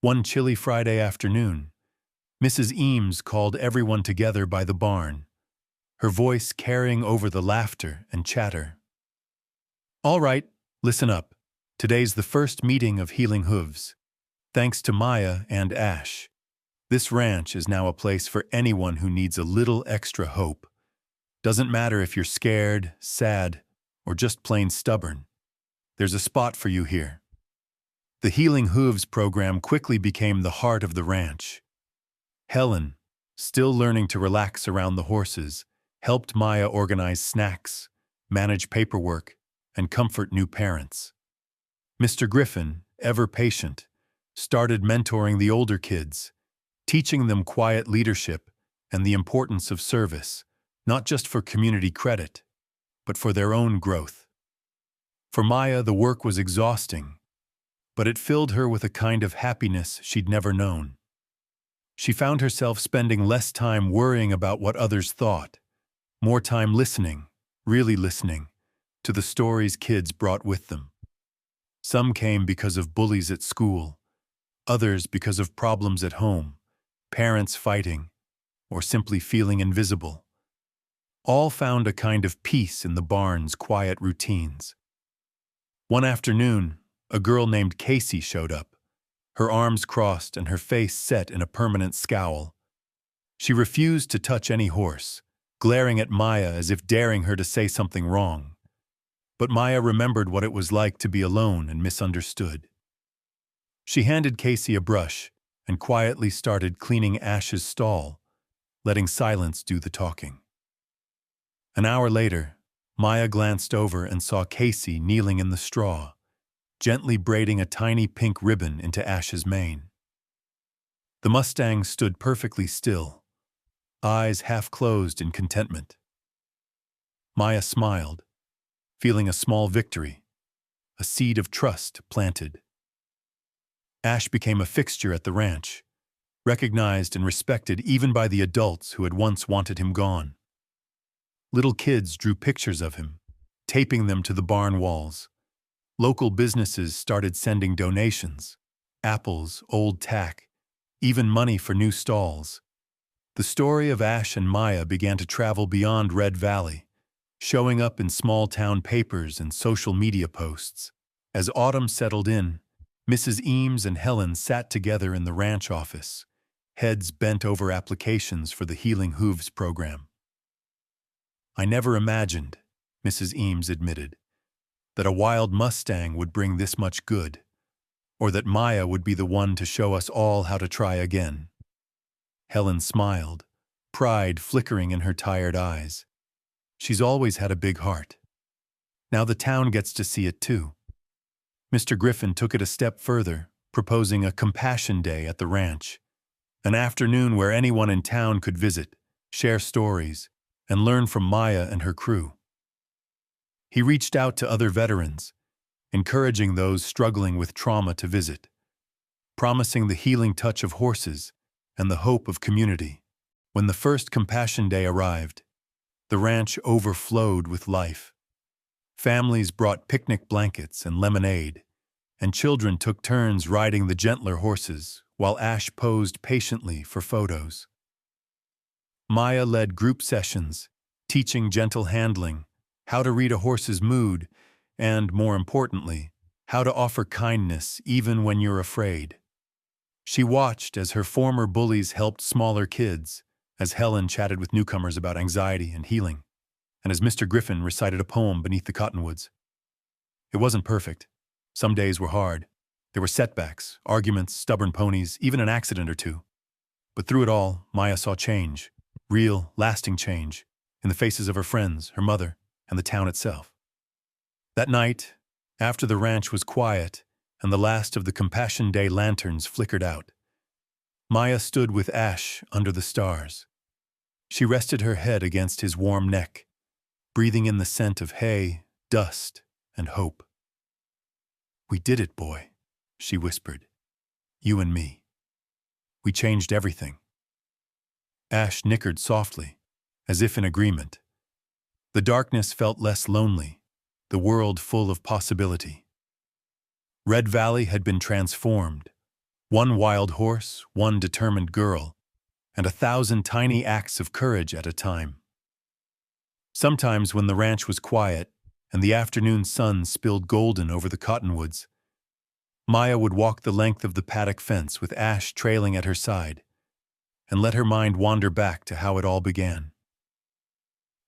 One chilly Friday afternoon, Mrs. Eames called everyone together by the barn, her voice carrying over the laughter and chatter. "All right, listen up. Today's the first meeting of Healing Hooves. Thanks to Maya and Ash, this ranch is now a place for anyone who needs a little extra hope. Doesn't matter if you're scared, sad, or just plain stubborn. There's a spot for you here." The Healing Hooves program quickly became the heart of the ranch. Helen, still learning to relax around the horses, helped Maya organize snacks, manage paperwork, and comfort new parents. Mr. Griffin, ever patient, started mentoring the older kids, teaching them quiet leadership and the importance of service, not just for community credit, but for their own growth. For Maya, the work was exhausting, but it filled her with a kind of happiness she'd never known. She found herself spending less time worrying about what others thought, more time listening, really listening, to the stories kids brought with them. Some came because of bullies at school, others because of problems at home, parents fighting, or simply feeling invisible. All found a kind of peace in the barn's quiet routines. One afternoon, a girl named Casey showed up, her arms crossed and her face set in a permanent scowl. She refused to touch any horse, glaring at Maya as if daring her to say something wrong. But Maya remembered what it was like to be alone and misunderstood. She handed Casey a brush and quietly started cleaning Ash's stall, letting silence do the talking. An hour later, Maya glanced over and saw Casey kneeling in the straw, gently braiding a tiny pink ribbon into Ash's mane. The Mustang stood perfectly still, eyes half closed in contentment. Maya smiled, feeling a small victory, a seed of trust planted. Ash became a fixture at the ranch, recognized and respected even by the adults who had once wanted him gone. Little kids drew pictures of him, taping them to the barn walls. Local businesses started sending donations, apples, old tack, even money for new stalls. The story of Ash and Maya began to travel beyond Red Valley, showing up in small-town papers and social media posts. As autumn settled in, Mrs. Eames and Helen sat together in the ranch office, heads bent over applications for the Healing Hooves program. "I never imagined," Mrs. Eames admitted, "that a wild Mustang would bring this much good, or that Maya would be the one to show us all how to try again." Helen smiled, pride flickering in her tired eyes. She's always had a big heart. Now the town gets to see it too. Mr. Griffin took it a step further, proposing a compassion day at the ranch, an afternoon where anyone in town could visit, share stories, and learn from Maya and her crew. He reached out to other veterans, encouraging those struggling with trauma to visit, promising the healing touch of horses and the hope of community. When the first Compassion Day arrived, the ranch overflowed with life. Families brought picnic blankets and lemonade, and children took turns riding the gentler horses, while Ash posed patiently for photos. Maya led group sessions, teaching gentle handling, how to read a horse's mood, and, more importantly, how to offer kindness even when you're afraid. She watched as her former bullies helped smaller kids, as Helen chatted with newcomers about anxiety and healing, and as Mr. Griffin recited a poem beneath the cottonwoods. It wasn't perfect. Some days were hard. There were setbacks, arguments, stubborn ponies, even an accident or two. But through it all, Maya saw change, real, lasting change, in the faces of her friends, her mother, and the town itself. That night, after the ranch was quiet and the last of the Compassion Day lanterns flickered out, Maya stood with Ash under the stars. She rested her head against his warm neck, breathing in the scent of hay, dust, and hope. "We did it, boy," she whispered. "You and me. We changed everything." Ash nickered softly, as if in agreement. The darkness felt less lonely, the world full of possibility. Red Valley had been transformed. One wild horse, one determined girl, and 1,000 tiny acts of courage at a time. Sometimes when the ranch was quiet and the afternoon sun spilled golden over the cottonwoods, Maya would walk the length of the paddock fence with Ash trailing at her side and let her mind wander back to how it all began.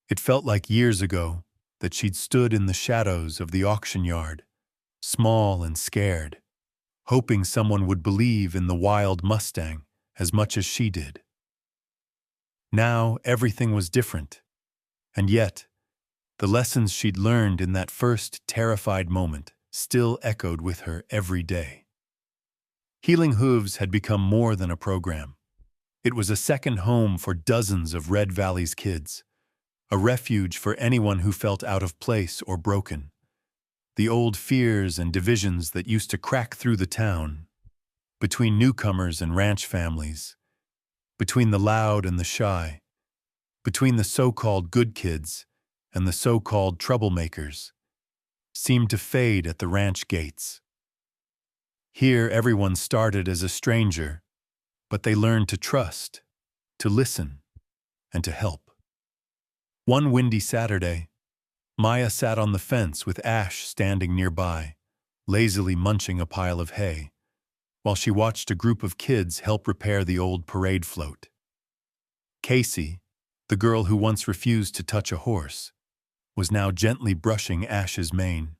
It felt like years ago that she'd stood in the shadows of the auction yard, small and scared, hoping someone would believe in the wild Mustang as much as she did. Now everything was different, and yet the lessons she'd learned in that first terrified moment still echoed with her every day. Healing Hooves had become more than a program. It was a second home for dozens of Red Valley's kids, a refuge for anyone who felt out of place or broken. The old fears and divisions that used to crack through the town, between newcomers and ranch families, between the loud and the shy, between the so-called good kids and the so-called troublemakers, seemed to fade at the ranch gates. Here everyone started as a stranger, but they learned to trust, to listen, and to help. One windy Saturday, Maya sat on the fence with Ash standing nearby, lazily munching a pile of hay, while she watched a group of kids help repair the old parade float. Casey, the girl who once refused to touch a horse, was now gently brushing Ash's mane,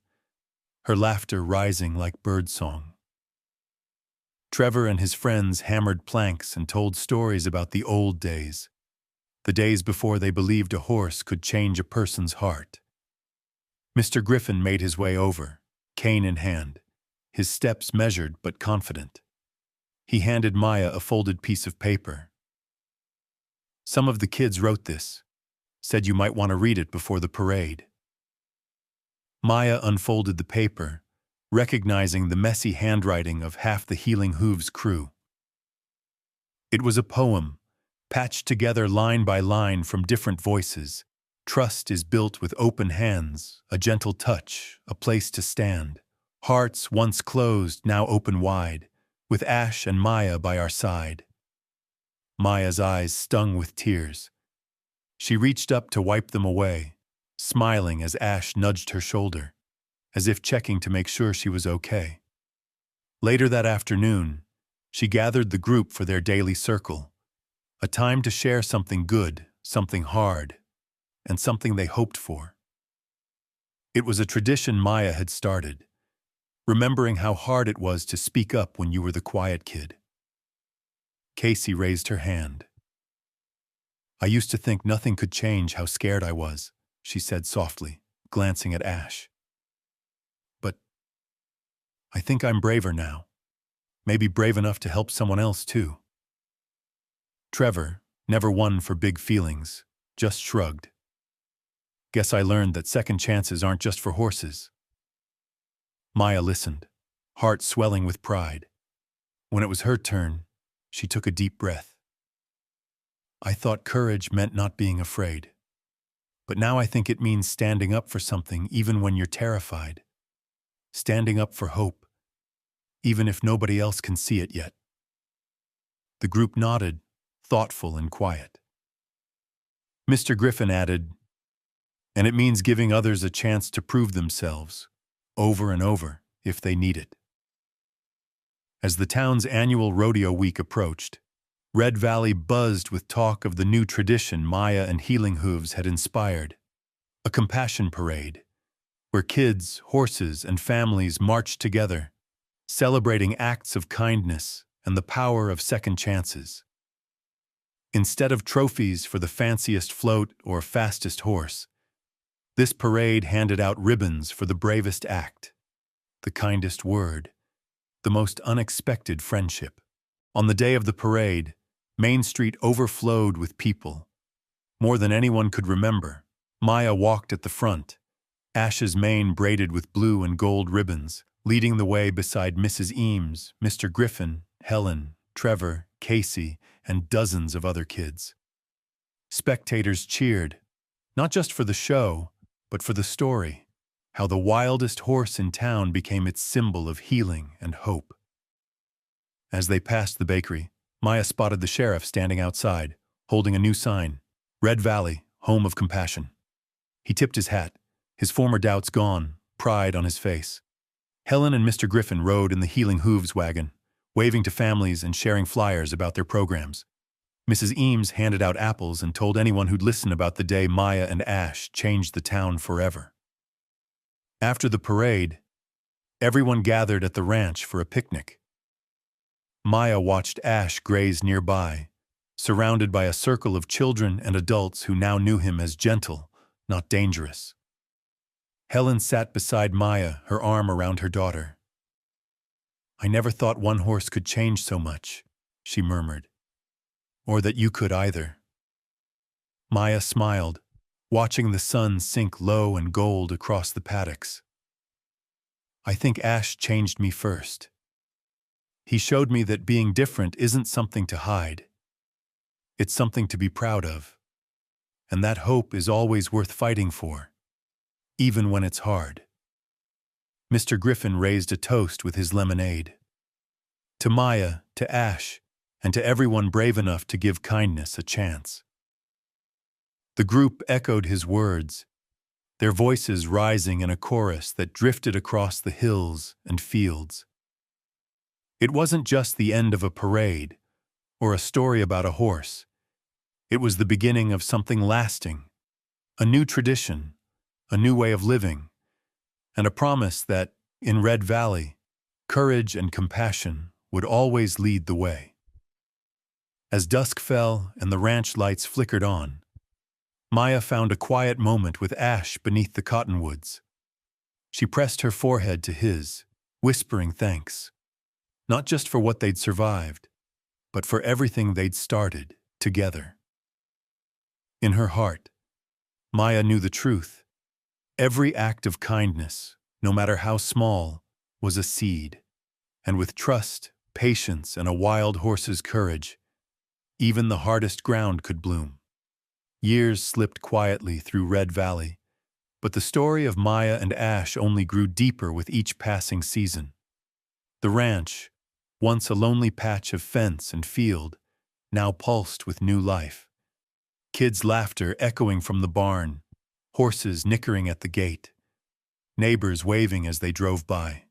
her laughter rising like birdsong. Trevor and his friends hammered planks and told stories about the old days, the days before they believed a horse could change a person's heart. Mr. Griffin made his way over, cane in hand, his steps measured but confident. He handed Maya a folded piece of paper. "Some of the kids wrote this, said you might want to read it before the parade." Maya unfolded the paper, recognizing the messy handwriting of half the Healing Hooves crew. It was a poem, patched together line by line from different voices. Trust is built with open hands, a gentle touch, a place to stand. Hearts once closed, now open wide, with Ash and Maya by our side. Maya's eyes stung with tears. She reached up to wipe them away, smiling as Ash nudged her shoulder, as if checking to make sure she was okay. Later that afternoon, she gathered the group for their daily circle, a time to share something good, something hard, and something they hoped for. It was a tradition Maya had started, remembering how hard it was to speak up when you were the quiet kid. Casey raised her hand. "I used to think nothing could change how scared I was," she said softly, glancing at Ash. "But I think I'm braver now, maybe brave enough to help someone else too." Trevor, never one for big feelings, just shrugged. "Guess I learned that second chances aren't just for horses." Maya listened, heart swelling with pride. When it was her turn, she took a deep breath. "I thought courage meant not being afraid. But now I think it means standing up for something even when you're terrified. Standing up for hope, even if nobody else can see it yet. The group nodded, thoughtful and quiet. Mr. Griffin added, "And it means giving others a chance to prove themselves, over and over, if they need it." As the town's annual rodeo week approached, Red Valley buzzed with talk of the new tradition Maya and Healing Hooves had inspired, a compassion parade, where kids, horses, and families marched together, celebrating acts of kindness and the power of second chances. Instead of trophies for the fanciest float or fastest horse, this parade handed out ribbons for the bravest act, the kindest word, the most unexpected friendship. On the day of the parade, Main Street overflowed with people. More than anyone could remember, Maya walked at the front, Ash's mane braided with blue and gold ribbons, leading the way beside Mrs. Eames, Mr. Griffin, Helen, Trevor, Casey, and dozens of other kids. Spectators cheered, not just for the show, but for the story, how the wildest horse in town became its symbol of healing and hope. As they passed the bakery, Maya spotted the sheriff standing outside, holding a new sign, Red Valley, Home of Compassion. He tipped his hat, his former doubts gone, pride on his face. Helen and Mr. Griffin rode in the Healing Hooves wagon, waving to families and sharing flyers about their programs. Mrs. Eames handed out apples and told anyone who'd listen about the day Maya and Ash changed the town forever. After the parade, everyone gathered at the ranch for a picnic. Maya watched Ash graze nearby, surrounded by a circle of children and adults who now knew him as gentle, not dangerous. Helen sat beside Maya, her arm around her daughter. "I never thought one horse could change so much," she murmured. "Or that you could either." Maya smiled, watching the sun sink low and gold across the paddocks. "I think Ash changed me first. He showed me that being different isn't something to hide. It's something to be proud of. And that hope is always worth fighting for, even when it's hard." Mr. Griffin raised a toast with his lemonade. To Maya, to Ash, and to everyone brave enough to give kindness a chance. The group echoed his words, their voices rising in a chorus that drifted across the hills and fields. It wasn't just the end of a parade or a story about a horse. It was the beginning of something lasting, a new tradition, a new way of living, and a promise that, in Red Valley, courage and compassion would always lead the way. As dusk fell and the ranch lights flickered on, Maya found a quiet moment with Ash beneath the cottonwoods. She pressed her forehead to his, whispering thanks, not just for what they'd survived, but for everything they'd started together. In her heart, Maya knew the truth. Every act of kindness, no matter how small, was a seed, and with trust, patience, and a wild horse's courage, even the hardest ground could bloom. Years slipped quietly through Red Valley, but the story of Maya and Ash only grew deeper with each passing season. The ranch, once a lonely patch of fence and field, now pulsed with new life. Kids' laughter echoing from the barn, horses nickering at the gate, neighbors waving as they drove by.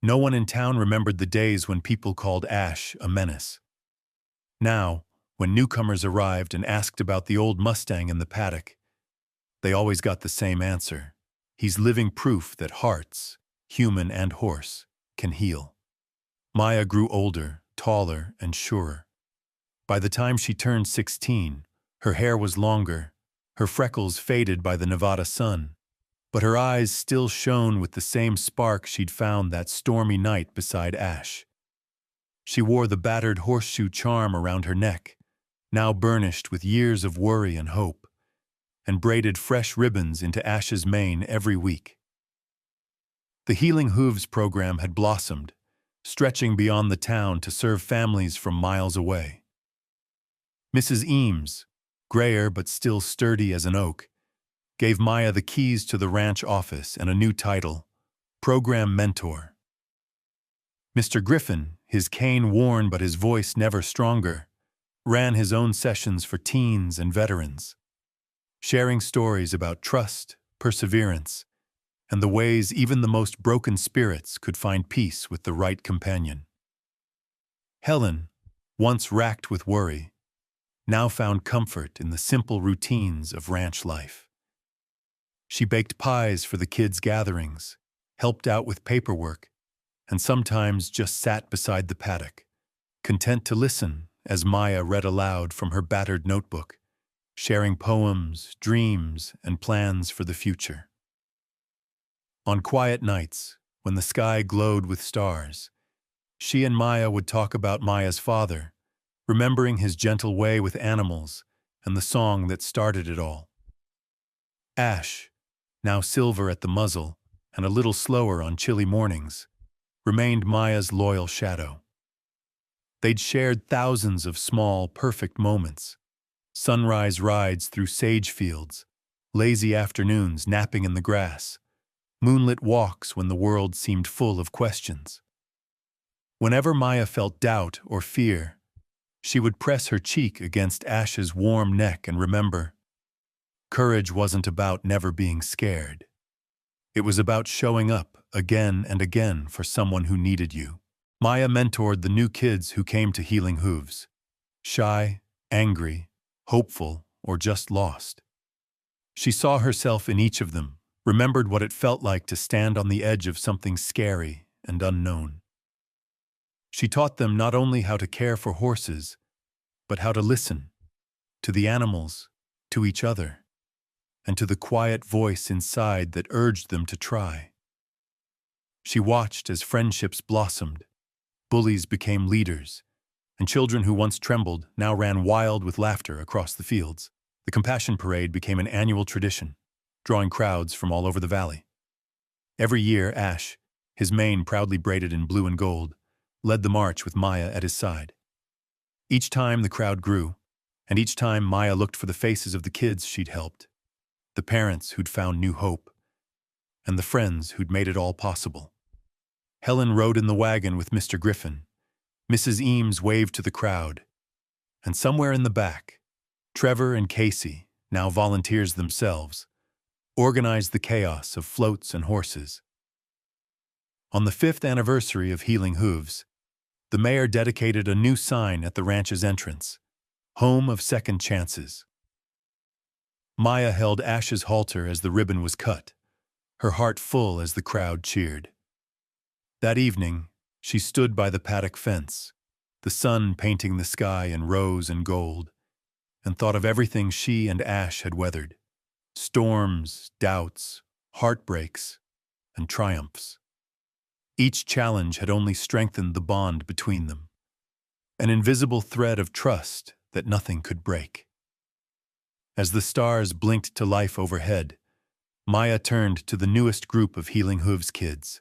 No one in town remembered the days when people called Ash a menace. Now, when newcomers arrived and asked about the old Mustang in the paddock, they always got the same answer. He's living proof that hearts, human and horse, can heal. Maya grew older, taller, and surer. By the time she turned 16, her hair was longer, her freckles faded by the Nevada sun, but her eyes still shone with the same spark she'd found that stormy night beside Ash. She wore the battered horseshoe charm around her neck, now burnished with years of worry and hope, and braided fresh ribbons into Ash's mane every week. The Healing Hooves program had blossomed, stretching beyond the town to serve families from miles away. Mrs. Eames, grayer but still sturdy as an oak, gave Maya the keys to the ranch office and a new title, Program Mentor. Mr. Griffin, his cane worn but his voice never stronger, ran his own sessions for teens and veterans, sharing stories about trust, perseverance, and the ways even the most broken spirits could find peace with the right companion. Helen, once racked with worry, now found comfort in the simple routines of ranch life. She baked pies for the kids' gatherings, helped out with paperwork, and sometimes just sat beside the paddock, content to listen as Maya read aloud from her battered notebook, sharing poems, dreams, and plans for the future. On quiet nights, when the sky glowed with stars, she and Maya would talk about Maya's father, remembering his gentle way with animals and the song that started it all. Ash, now silver at the muzzle and a little slower on chilly mornings, remained Maya's loyal shadow. They'd shared thousands of small, perfect moments, sunrise rides through sage fields, lazy afternoons napping in the grass, moonlit walks when the world seemed full of questions. Whenever Maya felt doubt or fear, she would press her cheek against Ash's warm neck and remember, courage wasn't about never being scared. It was about showing up again and again for someone who needed you. Maya mentored the new kids who came to Healing Hooves, shy, angry, hopeful, or just lost. She saw herself in each of them, remembered what it felt like to stand on the edge of something scary and unknown. She taught them not only how to care for horses, but how to listen to the animals, to each other, and to the quiet voice inside that urged them to try. She watched as friendships blossomed, bullies became leaders, and children who once trembled now ran wild with laughter across the fields. The Compassion Parade became an annual tradition, drawing crowds from all over the valley. Every year, Ash, his mane proudly braided in blue and gold, led the march with Maya at his side. Each time the crowd grew, and each time Maya looked for the faces of the kids she'd helped, the parents who'd found new hope, and the friends who'd made it all possible. Helen rode in the wagon with Mr. Griffin, Mrs. Eames waved to the crowd, and somewhere in the back, Trevor and Casey, now volunteers themselves, organized the chaos of floats and horses. On the 5th anniversary of Healing Hooves, the mayor dedicated a new sign at the ranch's entrance, Home of Second Chances. Maya held Ash's halter as the ribbon was cut, her heart full as the crowd cheered. That evening, she stood by the paddock fence, the sun painting the sky in rose and gold, and thought of everything she and Ash had weathered: storms, doubts, heartbreaks, and triumphs. Each challenge had only strengthened the bond between them, an invisible thread of trust that nothing could break. As the stars blinked to life overhead, Maya turned to the newest group of Healing Hooves kids.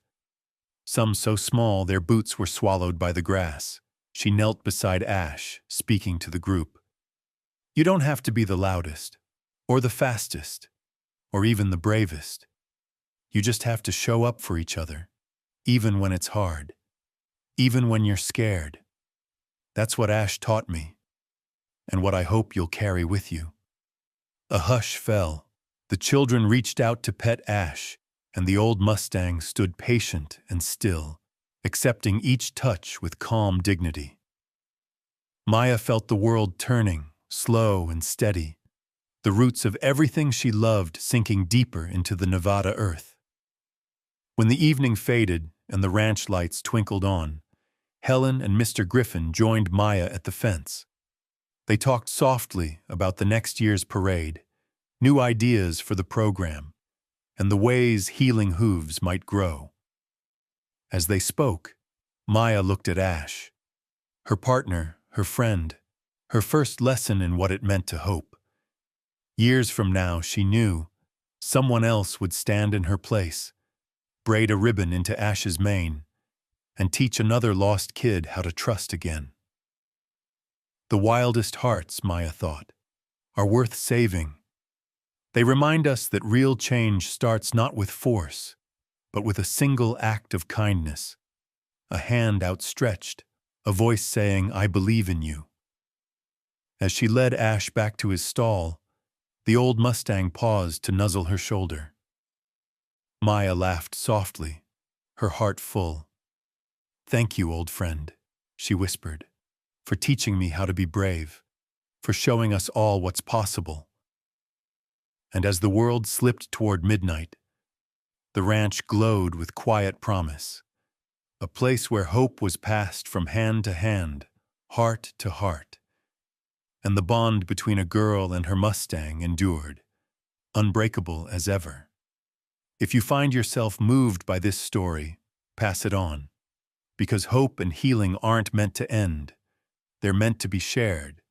Some so small their boots were swallowed by the grass. She knelt beside Ash, speaking to the group. You don't have to be the loudest, or the fastest, or even the bravest. You just have to show up for each other, even when it's hard, even when you're scared. That's what Ash taught me, and what I hope you'll carry with you. A hush fell. The children reached out to pet Ash, and the old Mustang stood patient and still, accepting each touch with calm dignity. Maya felt the world turning, slow and steady, the roots of everything she loved sinking deeper into the Nevada earth. When the evening faded and the ranch lights twinkled on, Helen and Mr. Griffin joined Maya at the fence. They talked softly about the next year's parade, new ideas for the program, and the ways Healing Hooves might grow. As they spoke, Maya looked at Ash, her partner, her friend, her first lesson in what it meant to hope. Years from now, she knew, someone else would stand in her place, braid a ribbon into Ash's mane, and teach another lost kid how to trust again. The wildest hearts, Maya thought, are worth saving. They remind us that real change starts not with force, but with a single act of kindness, a hand outstretched, a voice saying, "I believe in you." As she led Ash back to his stall, the old Mustang paused to nuzzle her shoulder. Maya laughed softly, her heart full. "Thank you, old friend," she whispered, "for teaching me how to be brave, for showing us all what's possible." And as the world slipped toward midnight, the ranch glowed with quiet promise, a place where hope was passed from hand to hand, heart to heart, and the bond between a girl and her Mustang endured, unbreakable as ever. If you find yourself moved by this story, pass it on, because hope and healing aren't meant to end, they're meant to be shared.